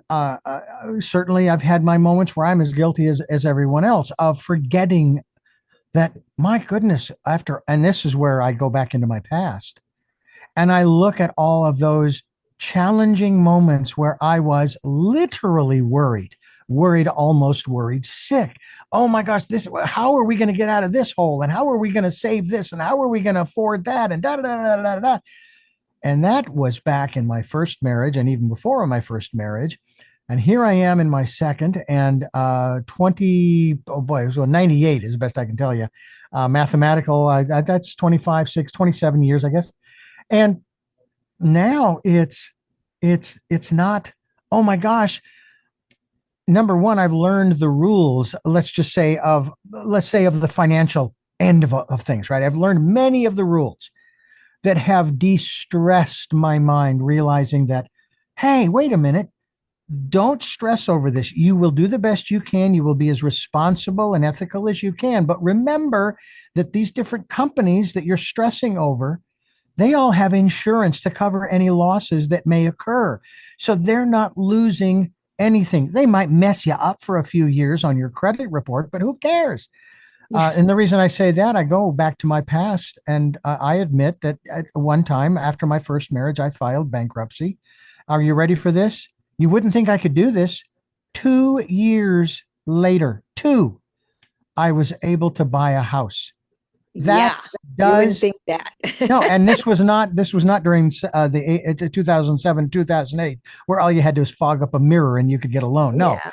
certainly, I've had my moments where I'm as guilty as everyone else of forgetting that, my goodness, and this is where I go back into my past and I look at all of those challenging moments where I was literally worried, almost worried sick. Oh my gosh, how are we going to get out of this hole? And how are we going to save this? And how are we going to afford that? And da da da da da da. And that was back in my first marriage and even before my first marriage. And here I am in my second, and 20, oh boy, so 98 is the best I can tell you. Mathematical, that's 25, 6, 27 years, I guess. And now it's not, oh my gosh, number one, I've learned the rules, let's say of the financial end of things, right? I've learned many of the rules that have de-stressed my mind, realizing that, hey, wait a minute, don't stress over this. You will do the best you can. You will be as responsible and ethical as you can. But remember that these different companies that you're stressing over, they all have insurance to cover any losses that may occur. So they're not losing anything. They might mess you up for a few years on your credit report, but who cares? And the reason I say that, I go back to my past, and I admit that at one time after my first marriage, I filed bankruptcy. Are you ready for this? You wouldn't think I could do this. 2 years later, I was able to buy a house. That Yeah, you wouldn't does think that. no, and this was not during the 2007 2008, where all you had to do was fog up a mirror and you could get a loan. No, Yeah.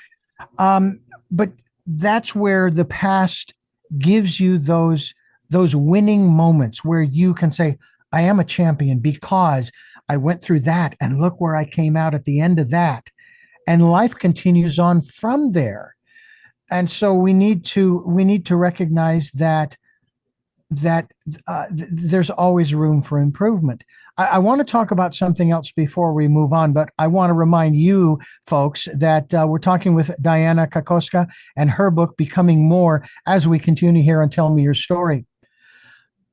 um, but that's where the past gives you those winning moments where you can say, I am a champion because I went through that, and look where I came out at the end of that. And life continues on from there. And so we need to recognize that there's always room for improvement. I want to talk about something else before we move on, but I want to remind you folks that we're talking with Dianna Kokoszka and her book, Becoming More, as we continue here on Tell Me Your Story.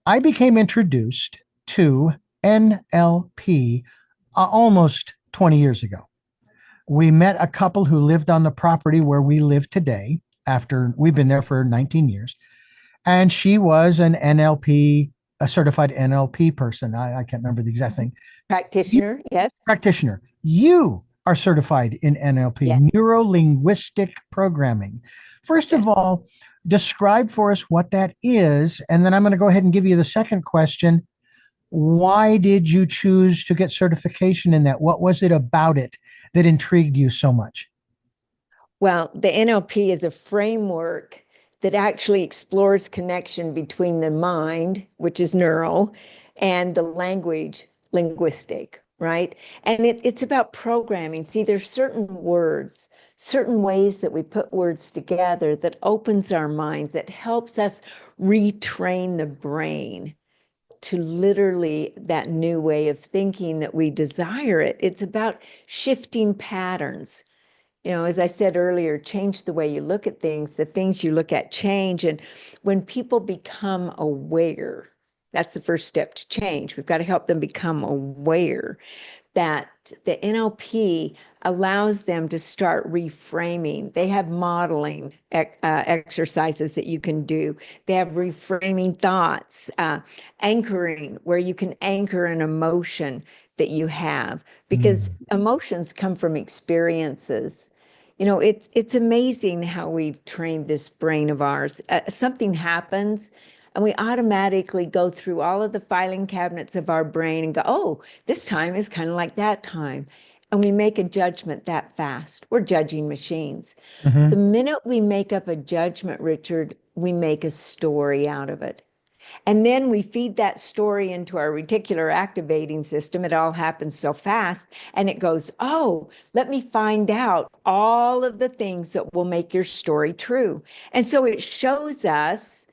I became introduced to NLP almost 20 years ago. We met a couple who lived on the property where we live today after we've been there for 19 years. And she was an NLP, a certified NLP person. I can't remember the exact thing. You, Practitioner, yes. practitioner, you are certified in NLP, Yes. neuro linguistic programming. First of Yes. all, describe for us what that is. And then I'm going to go ahead and give you the second question. Why did you choose to get certification in that? What was it about it that intrigued you so much? Well, the NLP is a framework that actually explores connection between the mind, which is neural, and the language, linguistic, right? And it's about programming. See, there's certain words, certain ways that we put words together that opens our minds, that helps us retrain the brain to literally that new way of thinking that we desire it. It's about shifting patterns. As I said earlier, change the way you look at things, the things you look at change. And when people become aware, that's the first step to change. We've got to help them become aware that the NLP allows them to start reframing. They have modeling exercises that you can do. They have reframing thoughts, anchoring, where you can anchor an emotion that you have, because emotions come from experiences. It's amazing how we've trained this brain of ours. Something happens, and we automatically go through all of the filing cabinets of our brain and go, oh, this time is kind of like that time. And we make a judgment that fast. We're judging machines. The Mm-hmm. minute we make up a judgment, Richard, we make a story out of it. And then we feed that story into our reticular activating system. It all happens so fast. And it goes, oh, let me find out all of the things that will make your story true. And so it shows us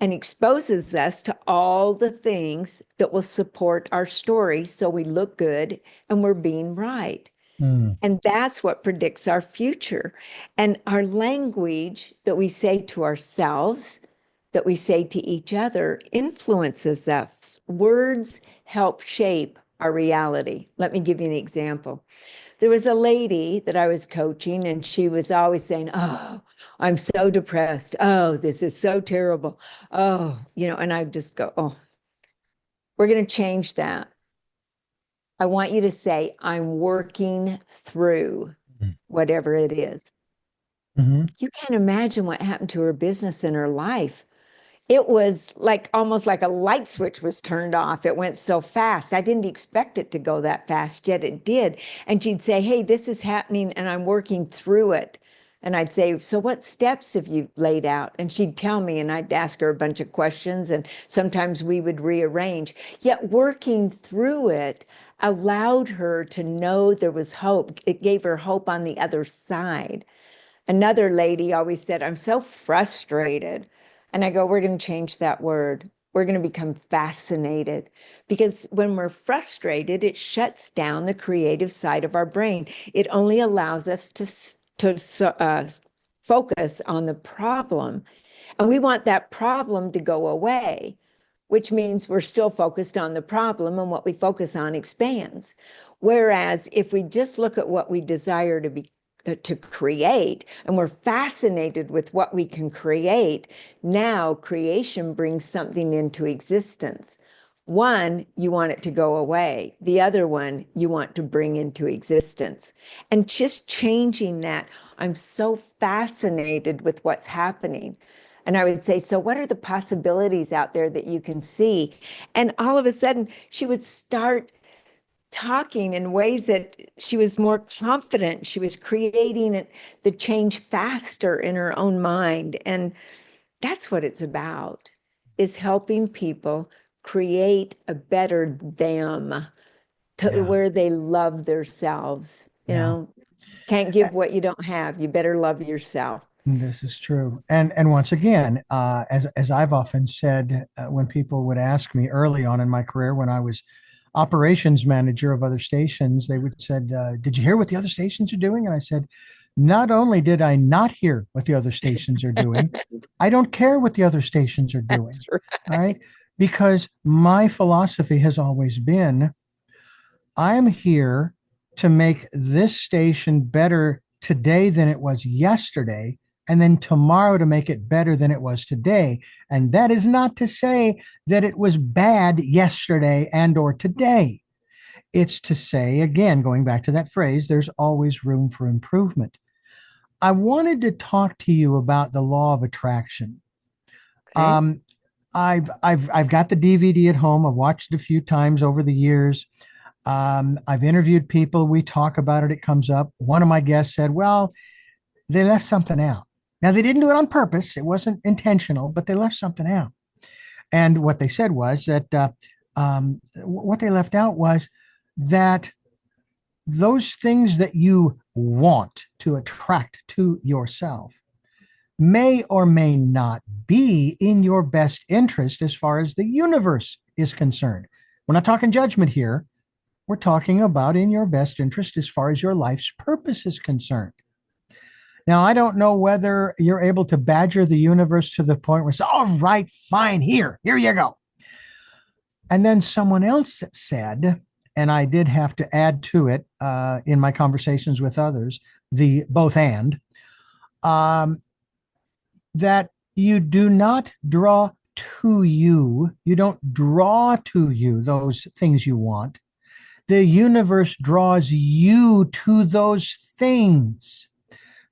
and exposes us to all the things that will support our story so we look good and we're being right. Mm. And that's what predicts our future. And our language that we say to ourselves, that we say to each other, influences us. Words help shape our reality. Let me give you an example. There was a lady that I was coaching, and she was always saying, oh, I'm so depressed. Oh, this is so terrible. Oh, and I just go, oh, we're going to change that. I want you to say, I'm working through whatever it is. Mm-hmm. You can't imagine what happened to her business and her life. It was like almost like a light switch was turned off. It went so fast. I didn't expect it to go that fast, yet it did. And she'd say, hey, this is happening and I'm working through it. And I'd say, so what steps have you laid out? And she'd tell me, and I'd ask her a bunch of questions, and sometimes we would rearrange. Yet working through it allowed her to know there was hope. It gave her hope on the other side. Another lady always said, I'm so frustrated. And I go, we're going to change that word. We're going to become fascinated, because when we're frustrated, it shuts down the creative side of our brain. It only allows us to focus on the problem. And we want that problem to go away, which means we're still focused on the problem, and what we focus on expands. Whereas if we just look at what we desire to create, and we're fascinated with what we can create, now creation brings something into existence. One, you want it to go away. The other one, you want to bring into existence. And just changing that, I'm so fascinated with what's happening. And I would say, so what are the possibilities out there that you can see? And all of a sudden, she would start talking in ways that she was more confident. She was creating the change faster in her own mind. And that's what it's about, is helping people create a better them, to Yeah. where they love themselves. Yeah. Can't give what you don't have. You better love yourself. This is true. And once again, as I've often said, when people would ask me early on in my career, when I was operations manager of other stations, they would said, "Did you hear what the other stations are doing?" And I said, "Not only did I not hear what the other stations are doing, I don't care what the other stations are doing." That's right. Right? Because my philosophy has always been, I'm here to make this station better today than it was yesterday, and then tomorrow to make it better than it was today. And that is not to say that it was bad yesterday and or today. It's to say, again, going back to that phrase, there's always room for improvement. I wanted to talk to you about the law of attraction. Okay. I've got the DVD at home. I've watched it a few times over the years. I've interviewed people. We talk about it. It comes up. One of my guests said, "Well, they left something out." Now they didn't do it on purpose. It wasn't intentional, but they left something out. And what they said was that what they left out was that those things that you want to attract to yourself may or may not be in your best interest as far as the universe is concerned. We're not talking judgment here. We're talking about in your best interest as far as your life's purpose is concerned. Now, I don't know whether you're able to badger the universe to the point where it's all right, fine, here you go. And then someone else said, and I did have to add to it in my conversations with others, the both and, that you do not draw to you, you don't draw to you those things you want. The universe draws you to those things,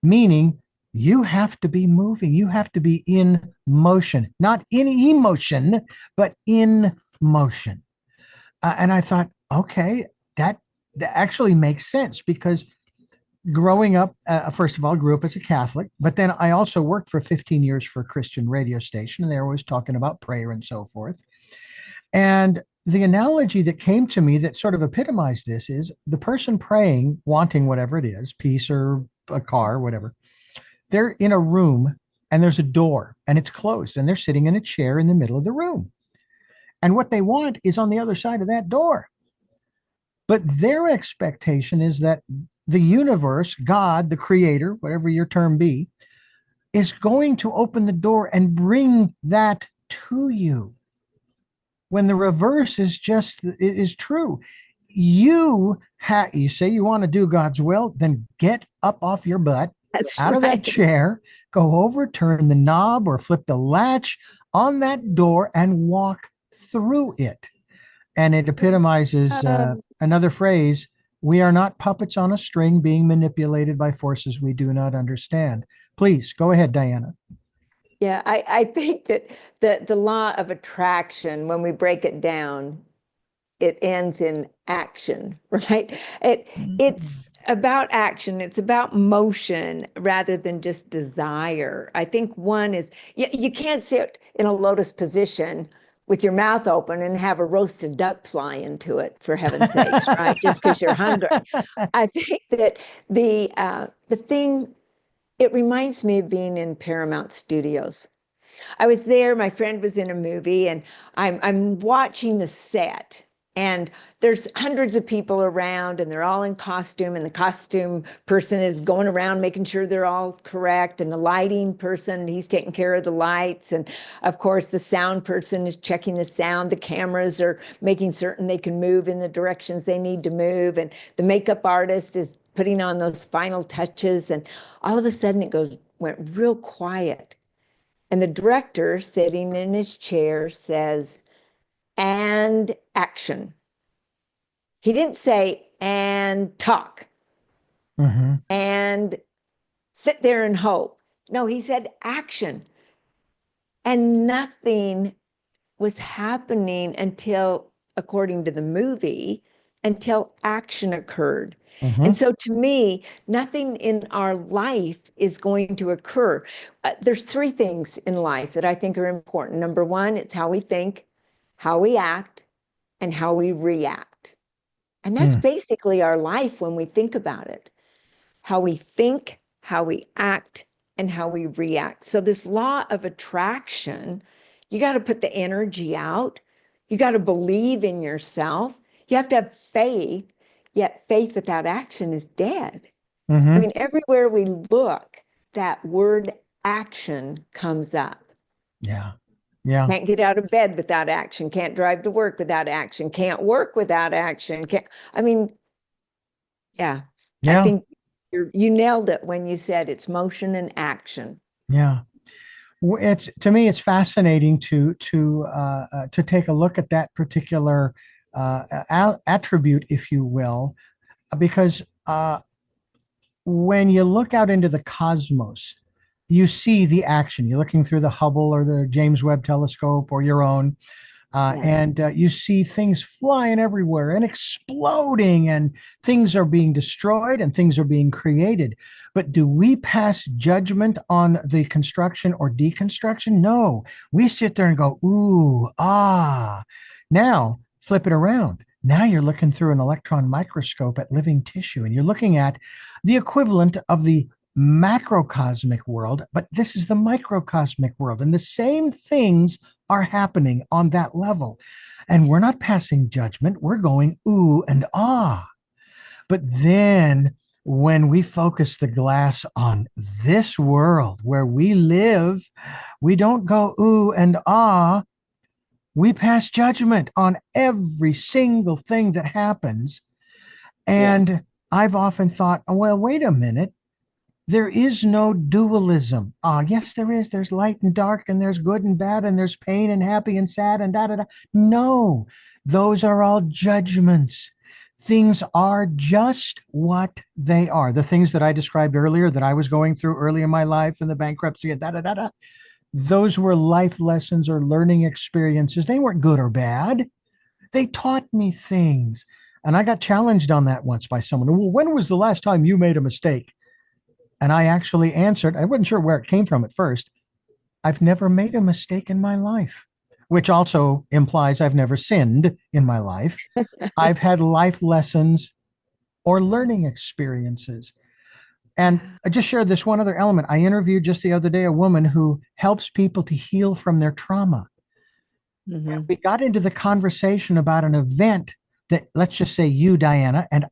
meaning you have to be moving, you have to be in motion, not in emotion, but in motion. And I thought, okay, that actually makes sense because growing up, first of all, grew up as a Catholic, but then I also worked for 15 years for a Christian radio station, and they were always talking about prayer and so forth. And the analogy that came to me that sort of epitomized this is the person praying, wanting whatever it is, peace or a car, whatever, they're in a room and there's a door and it's closed and they're sitting in a chair in the middle of the room. And what they want is on the other side of that door. But their expectation is that the universe, God, the creator, whatever your term be, is going to open the door and bring that to you. When the reverse is just is true. You say you want to do God's will, then get up off your butt, That's out of that right. chair, go over, turn the knob or flip the latch on that door and walk through it. And it epitomizes another phrase: we are not puppets on a string being manipulated by forces we do not understand. Please go ahead, Dianna. Yeah, I think that the law of attraction, when we break it down, it ends in action, right? It's about action. It's about motion rather than just desire. I think one is you can't sit in a lotus position with your mouth open and have a roasted duck fly into it, for heaven's sakes, right? Just because you're hungry. I think that the thing, it reminds me of being in Paramount Studios. I was there, my friend was in a movie, and I'm watching the set. And there's hundreds of people around, and they're all in costume, and the costume person is going around making sure they're all correct. And the lighting person, he's taking care of the lights. And of course, the sound person is checking the sound. The cameras are making certain they can move in the directions they need to move. And the makeup artist is putting on those final touches. And all of a sudden, went real quiet. And the director, sitting in his chair, says, "And action." He didn't say, "And talk," and sit there and hope. No, he said action. And nothing was happening until, according to the movie, until action occurred. And so to me, nothing in our life is going to occur. There's three things in life that I think are important. Number one, it's how we think, how we act, and how we react. And that's basically our life when we think about it. How we think, how we act, and how we react. So this law of attraction, you got to put the energy out. You got to believe in yourself. You have to have faith, yet faith without action is dead. I mean, everywhere we look, that word action comes up. Yeah. Yeah. Can't get out of bed without action. Can't drive to work without action. Can't work without action. I mean, Yeah. I Yeah. think you nailed it when you said it's motion and action. Yeah. It's to me, it's fascinating to take a look at that particular attribute, if you will, because when you look out into the cosmos, you see the action. You're looking through the Hubble or the James Webb Telescope or your own, Yeah. and you see things flying everywhere and exploding, and things are being destroyed and things are being created. But do we pass judgment on the construction or deconstruction? No. We sit there and go, ooh, ah. Now, flip it around. Now you're looking through an electron microscope at living tissue, and you're looking at the equivalent of the macrocosmic world, but this is the microcosmic world. And the same things are happening on that level. And we're not passing judgment, we're going ooh and ah. But then when we focus the glass on this world where we live, we don't go ooh and ah. We pass judgment on every single thing that happens. Yes. And I've often thought, oh, well, wait a minute. There is no dualism. Ah, yes, there is. There's light and dark, and there's good and bad, and there's pain and happy and sad and da da da. No, those are all judgments. Things are just what they are. The things that I described earlier that I was going through early in my life and the bankruptcy and da da da da. Those were life lessons or learning experiences. They weren't good or bad. They taught me things. And I got challenged on that once by someone. Well, when was the last time you made a mistake? And I actually answered, I wasn't sure where it came from at first. I've never made a mistake in my life, which also implies I've never sinned in my life. I've had life lessons or learning experiences. And I just shared this one other element. I interviewed just the other day a woman who helps people to heal from their trauma. Mhm. We got into the conversation about an event that, let's just say you, Dianna, and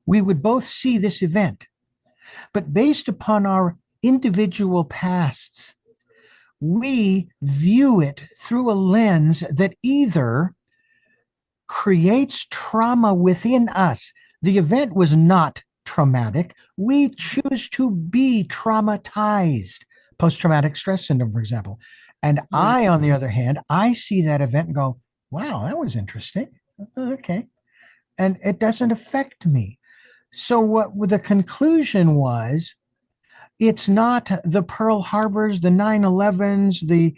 we would both see this event. But based upon our individual pasts, we view it through a lens that either creates trauma within us. The event was not traumatic. We choose to be traumatized. Post traumatic stress syndrome, for example. And Yeah. I, on the other hand, I see that event and go, wow, that was interesting. Okay. And it doesn't affect me. So, what the conclusion was, it's not the Pearl Harbors, the 9/11s, the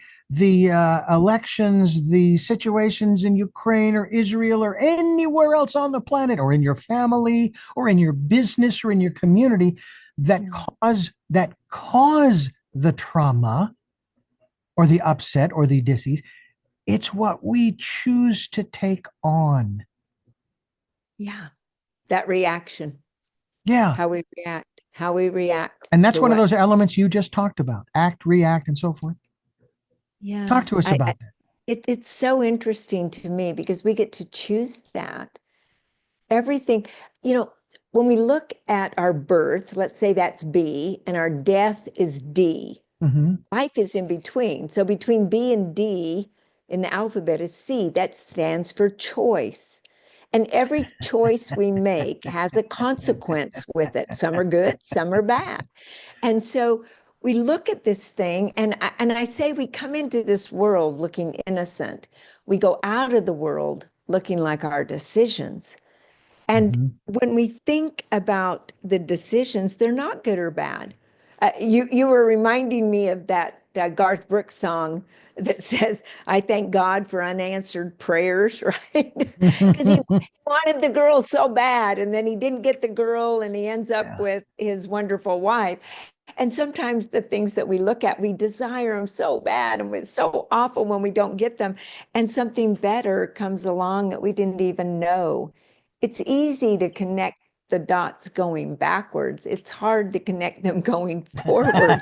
elections, the situations in Ukraine or Israel or anywhere else on the planet, or in your family, or in your business, or in your community that cause the trauma or the upset or the disease. It's what we choose to take on. Yeah. That reaction, Yeah. how we react And that's to one of what. those elements you just talked about: act, react, and so forth. Yeah. Talk to us about that. It's so interesting to me because we get to choose that. Everything, you know, when we look at our birth, let's say that's B, and our death is D. Mm-hmm. Life is in between. So between B and D in the alphabet is C. That stands for choice. And every choice we make has a consequence with it. Some are good, some are bad. And so we look at this thing, and I say we come into this world looking innocent. We go out of the world looking like our decisions. And Mm-hmm. when we think about the decisions, they're not good or bad. You were reminding me of that Garth Brooks song that says, "I thank God for unanswered prayers," right? Because he wanted the girl so bad, and then he didn't get the girl, and he ends up Yeah. with his wonderful wife. And sometimes the things that we look at, we desire them so bad, and it's so awful when we don't get them. And something better comes along that we didn't even know. It's easy to connect the dots going backwards. It's hard to connect them going forward.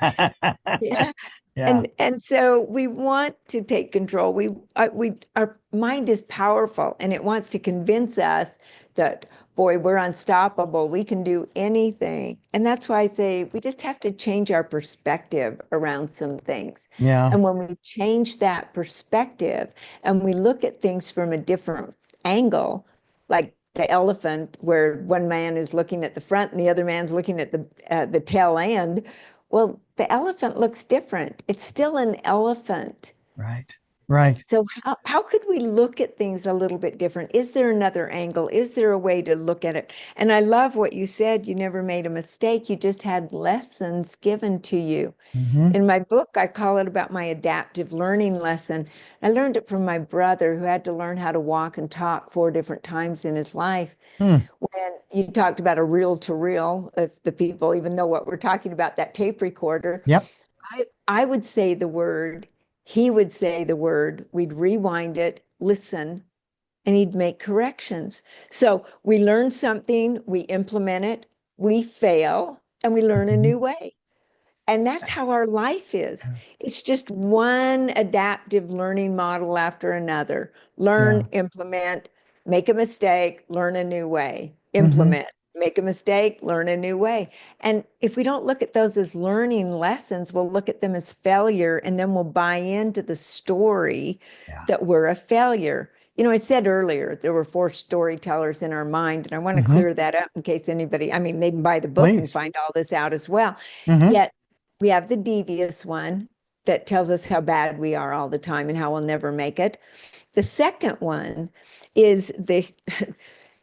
Yeah. Yeah. And so we want to take control. Our mind is powerful, and it wants to convince us that, boy, we're unstoppable. We can do anything. And that's why I say we just have to change our perspective around some things. Yeah. And when we change that perspective and we look at things from a different angle, like the elephant, where one man is looking at the front and the other man's looking at the tail end. Well, the elephant looks different. It's still an elephant. Right. Right. So how could we look at things a little bit different? Is there another angle? Is there a way to look at it? And I love what you said. You never made a mistake. You just had lessons given to you. Mm-hmm. In my book, I call it about my adaptive learning lesson. I learned it from my brother, who had to learn how to walk and talk 4 different times in his life. Hmm. When you talked about a reel to reel, if the people even know what we're talking about, that tape recorder, Yep. I would say the word, he would say the word, we'd rewind it, listen, and he'd make corrections. So we learn something, we implement it, we fail, and we learn a Mhm. new way. And that's how our life is. It's just one adaptive learning model after another. Yeah. Learn, implement, make a mistake, learn a new way. Hmm. Implement, make a mistake, learn a new way. And if we don't look at those as learning lessons, we'll look at them as failure, and then we'll buy into the story Yeah. that we're a failure. You know, I said earlier there were 4 storytellers in our mind, and I want to Hmm. clear that up in case anybody, I mean, they can buy the book and Please. find all this out as well. Hmm. Yet we have the devious one that tells us how bad we are all the time and how we'll never make it. The second one is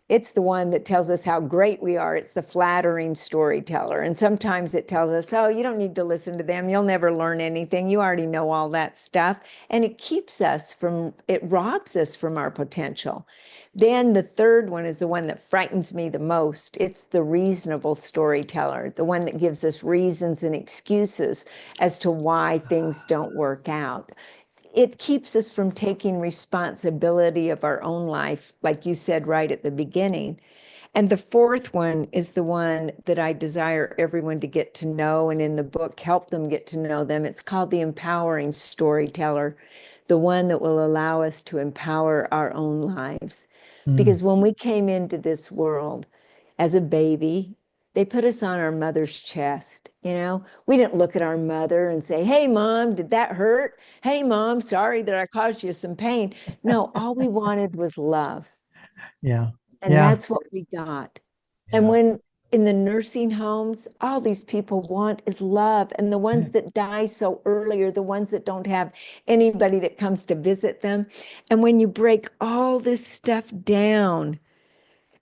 it's the one that tells us how great we are. It's the flattering storyteller. And sometimes it tells us, oh, you don't need to listen to them. You'll never learn anything. You already know all that stuff. And it keeps us from, it robs us from our potential. Then the third one is the one that frightens me the most. It's the reasonable storyteller, the one that gives us reasons and excuses as to why things don't work out. It keeps us from taking responsibility of our own life, like you said right at the beginning. And the fourth one is the one that I desire everyone to get to know, and in the book, help them get to know them. It's called the empowering storyteller, the one that will allow us to empower our own lives. Mm. Because when we came into this world as a baby, they put us on our mother's chest. You know, we didn't look at our mother and say, hey, mom, did that hurt? Hey, mom, sorry that I caused you some pain. No, all we wanted was love. Yeah. And Yeah. that's what we got. And Yeah. when in the nursing homes, all these people want is love. And the That's ones it. that die so early are the ones that don't have anybody that comes to visit them. And when you break all this stuff down,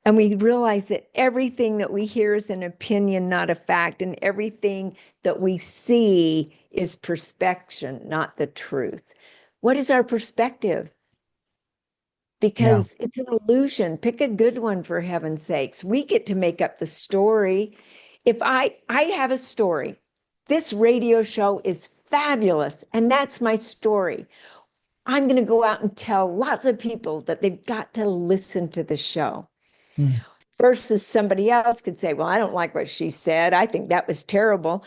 and we realize that everything that we hear is an opinion, not a fact, and everything that we see is perspective, not the truth. What is our perspective? Yeah. Because it's an illusion. Pick a good one, for heaven's sakes. We get to make up the story. If I have a story, this radio show is fabulous, and that's my story. I'm going to go out and tell lots of people that they've got to listen to the show. Mm. Versus somebody else could say, well, I don't like what she said. I think that was terrible.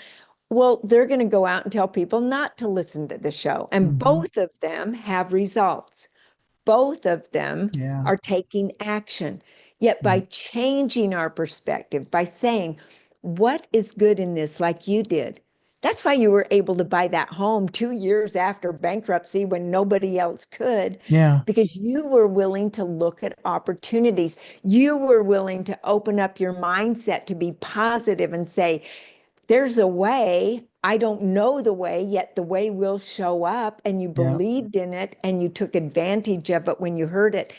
Well, they're going to go out and tell people not to listen to the show. And Hmm. both of them have results. Both of them Yeah. are taking action. Yet Yeah. by changing our perspective, by saying, what is good in this, like you did? That's why you were able to buy that home 2 years after bankruptcy when nobody else could, Yeah. because you were willing to look at opportunities. You were willing to open up your mindset to be positive and say, there's a way. I don't know the way, yet the way will show up. And you Yeah. believed in it and you took advantage of it when you heard it.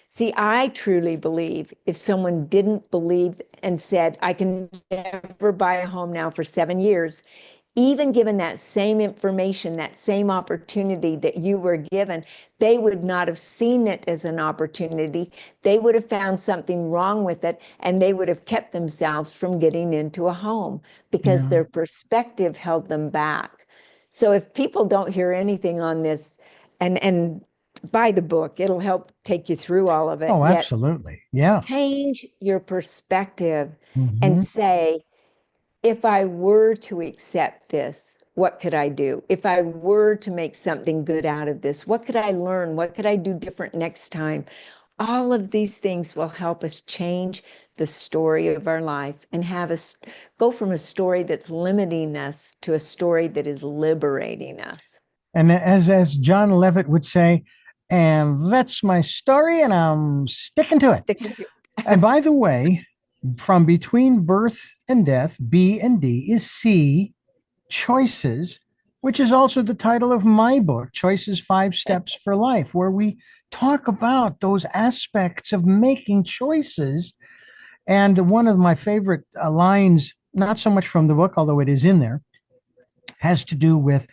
See, I truly believe if someone didn't believe and said, I can never buy a home now for 7 years, even given that same information, that same opportunity that you were given, they would not have seen it as an opportunity. They would have found something wrong with it, and they would have kept themselves from getting into a home because Yeah. their perspective held them back. So if people don't hear anything on this and buy the book, it'll help take you through all of it. Oh, Yet absolutely. Yeah. change your perspective and Hmm. say, if I were to accept this, what could I do? If I were to make something good out of this, what could I learn? What could I do different next time? All of these things will help us change the story of our life and have us go from a story that's limiting us to a story that is liberating us. And as John Levitt would say, and that's my story, and I'm sticking to it. Sticking to it. And by the way, from between birth and death, B and D, is C, choices, which is also the title of my book, Choices 5 Steps for Life, where we talk about those aspects of making choices. And one of my favorite lines, not so much from the book, although it is in there, has to do with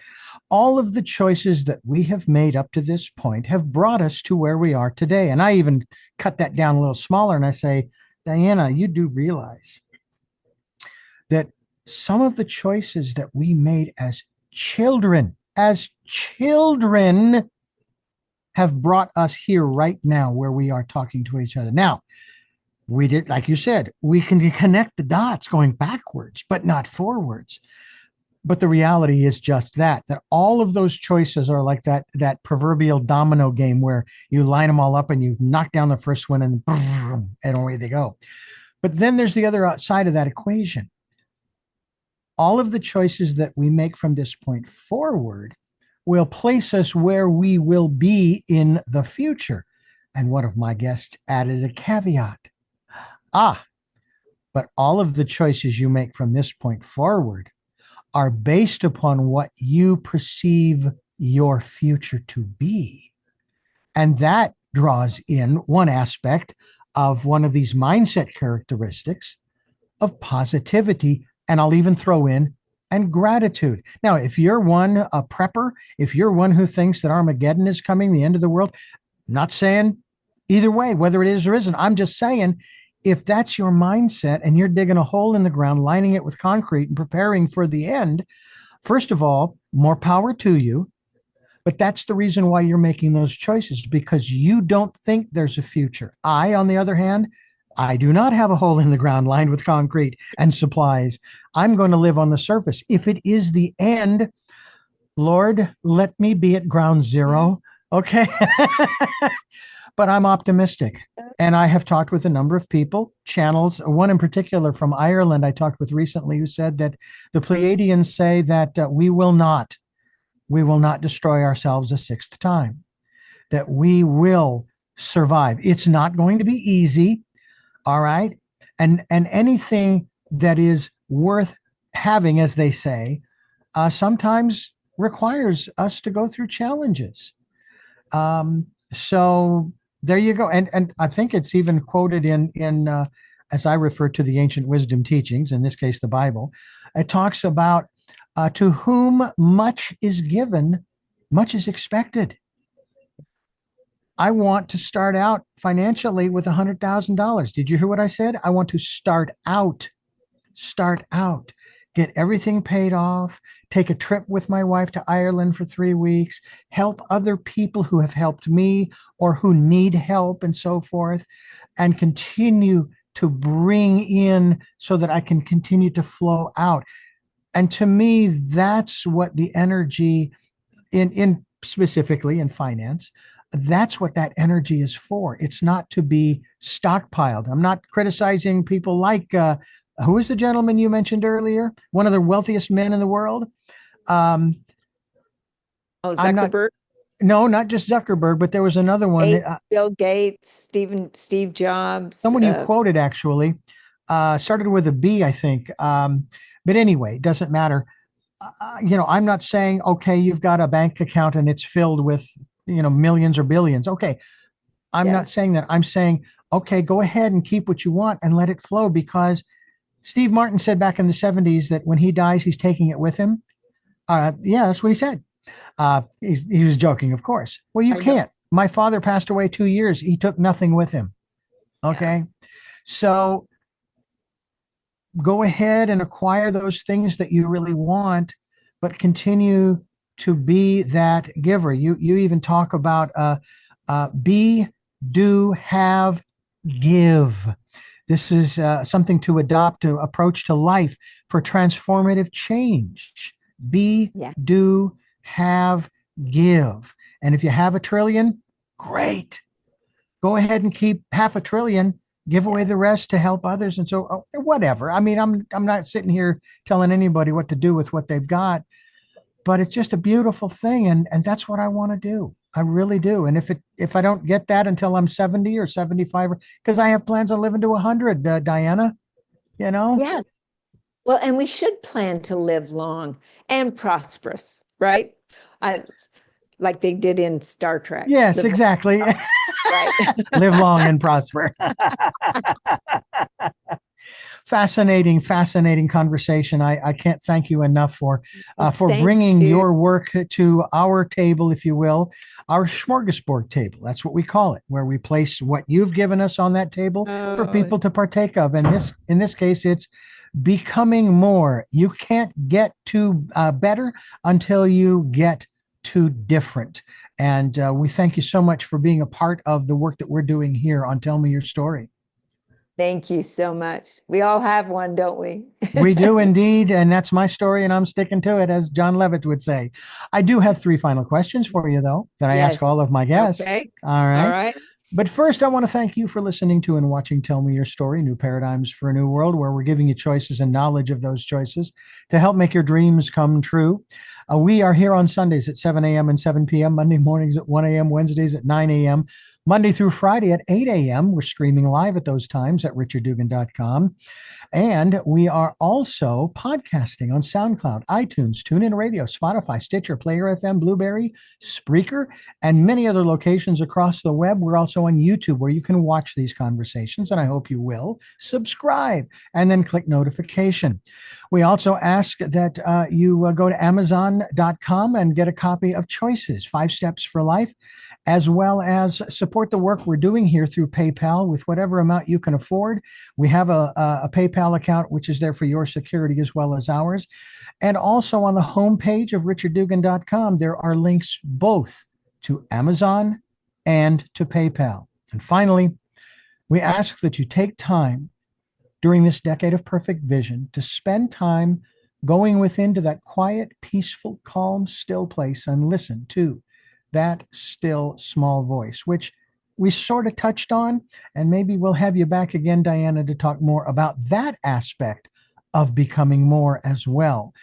all of the choices that we have made up to this point have brought us to where we are today. And I even cut that down a little smaller and I say, Dianna, you do realize that some of the choices that we made as children have brought us here right now where we are talking to each other. Now, we did, like you said, we can connect the dots going backwards, but not forwards. But the reality is just that all of those choices are like that proverbial domino game where you line them all up and you knock down the first one and away they go. But then there's the other side of that equation. All of the choices that we make from this point forward will place us where we will be in the future. And one of my guests added a caveat. But all of the choices you make from this point forward are based upon what you perceive your future to be. And that draws in one aspect of one of these mindset characteristics of positivity. And I'll even throw in and gratitude. Now, if you're a prepper, if you're one who thinks that Armageddon is coming, the end of the world, I'm not saying either way, whether it is or isn't. I'm just saying, if that's your mindset and you're digging a hole in the ground, lining it with concrete and preparing for the end, first of all, more power to you. But that's the reason why you're making those choices, because you don't think there's a future. I, on the other hand, I do not have a hole in the ground lined with concrete and supplies. I'm going to live on the surface. If it is the end, Lord, let me be at ground zero. Okay. But I'm optimistic. And I have talked with a number of people, channels, one in particular from Ireland I talked with recently, who said that the Pleiadians say that we will not destroy ourselves a sixth time, that we will survive. It's not going to be easy. All right. And anything that is worth having, as they say, sometimes requires us to go through challenges. So there you go. And I think it's even quoted in as I refer to the ancient wisdom teachings, in this case, the Bible. It talks about to whom much is given, much is expected. I want to start out financially with $100,000. Did you hear what I said? I want to start out, get everything paid off, take a trip with my wife to Ireland for 3 weeks, help other people who have helped me or who need help and so forth, and continue to bring in so that I can continue to flow out. And to me, that's what the energy in specifically in finance, that's what that energy is for. It's not to be stockpiled. I'm not criticizing people like, who is the gentleman you mentioned earlier? One of the wealthiest men in the world. Zuckerberg? No, not just Zuckerberg, but there was another one. Bill Gates, Steve Jobs. Someone you quoted actually started with a B, I think. But anyway, it doesn't matter. I'm not saying, okay, you've got a bank account and it's filled with, millions or billions. Okay. I'm not saying that. I'm saying, okay, go ahead and keep what you want and let it flow, because Steve Martin said back in the 70s that when he dies, he's taking it with him. That's what he said. He was joking, of course. Well, you can't. My father passed away 2 years. He took nothing with him. Okay. Yeah. So go ahead and acquire those things that you really want, but continue to be that giver. You even talk about be, do, have, give. This is something to adopt, to approach to life for transformative change. Be, do, have, give. And if you have $1 trillion, great. Go ahead and keep $500 billion, give away the rest to help others. And so whatever. I mean, I'm not sitting here telling anybody what to do with what they've got, but it's just a beautiful thing. And that's what I want to do. I really do. And if I don't get that until I'm 70 or 75, because I have plans on living to 100, Diana, you know? Yeah. Well, and we should plan to live long and prosperous, right? I like they did in Star Trek. Yes, Live exactly. long, right. Live long and prosper. Fascinating, fascinating conversation. I can't thank you enough for Thank bringing you. your work to our table, if you will, our smorgasbord table. That's what we call it, where we place what you've given us on that table for Oh, people to partake of. And in this case, it's becoming more. You can't get to better until you get to different. And we thank you so much for being a part of the work that we're doing here on Tell Me Your Story. thank you so much. We all have one, don't we? We do indeed. And that's my story, and I'm sticking to it, as John Levitt would say. I do have three final questions for you, though, that I ask Yes. all of my guests. Okay. All All right. right. But first, I want to thank you for listening to and watching Tell Me Your Story, New Paradigms for a New World, where we're giving you choices and knowledge of those choices to help make your dreams come true. We are here on Sundays at 7 a.m. and 7 p.m., Monday mornings at 1 a.m., Wednesdays at 9 a.m., Monday through Friday at 8 a.m. We're streaming live at those times at richarddugan.com. And we are also podcasting on SoundCloud, iTunes, TuneIn Radio, Spotify, Stitcher, Player FM, Blueberry, Spreaker, and many other locations across the web. We're also on YouTube, where you can watch these conversations, and I hope you will. Subscribe and then click notification. We also ask that you go to Amazon.com and get a copy of Choices, 5 Steps for Life, as well as support the work we're doing here through PayPal with whatever amount you can afford. We have a PayPal account, which is there for your security as well as ours. And also on the homepage of richarddugan.com, there are links both to Amazon and to PayPal. And finally, we ask that you take time during this decade of perfect vision to spend time going within to that quiet, peaceful, calm, still place and listen to that still small voice, which we sort of touched on. And maybe we'll have you back again, Dianna, to talk more about that aspect of becoming more as well.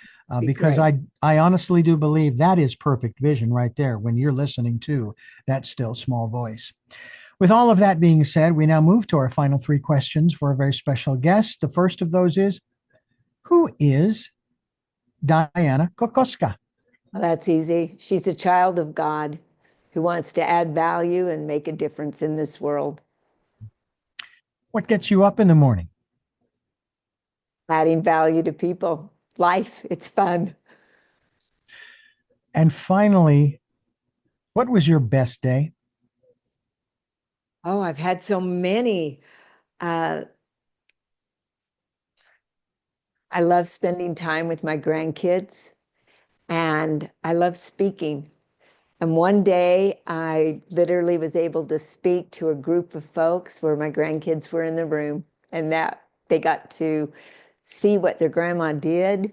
Because Great. I honestly do believe that is perfect vision right there when you're listening to that still small voice. With all of that being said, we now move to our final three questions for a very special guest. The first of those is, who is Dianna Kokoszka? Well, that's easy. She's a child of God who wants to add value and make a difference in this world. What gets you up in the morning? Adding value to people. Life, it's fun. And finally, what was your best day? Oh, I've had so many. I love spending time with my grandkids, and I love speaking. And one day I literally was able to speak to a group of folks where my grandkids were in the room, and that they got to see what their grandma did.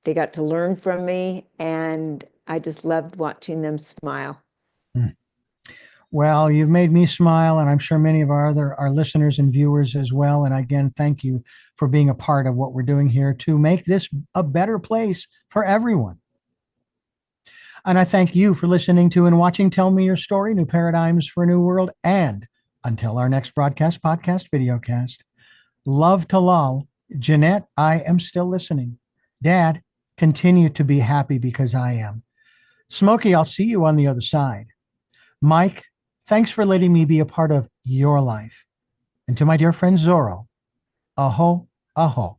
They got to learn from me, and I just loved watching them smile. Well, you've made me smile, and I'm sure many of our listeners and viewers as well. And again, thank you for being a part of what we're doing here to make this a better place for everyone. And I thank you for listening to and watching Tell Me Your Story, New Paradigms for a New World. And until our next broadcast, podcast, videocast, love to Lal. Jeanette, I am still listening. Dad, continue to be happy because I am. Smokey, I'll see you on the other side. Mike, thanks for letting me be a part of your life. And to my dear friend Zorro, aho, aho.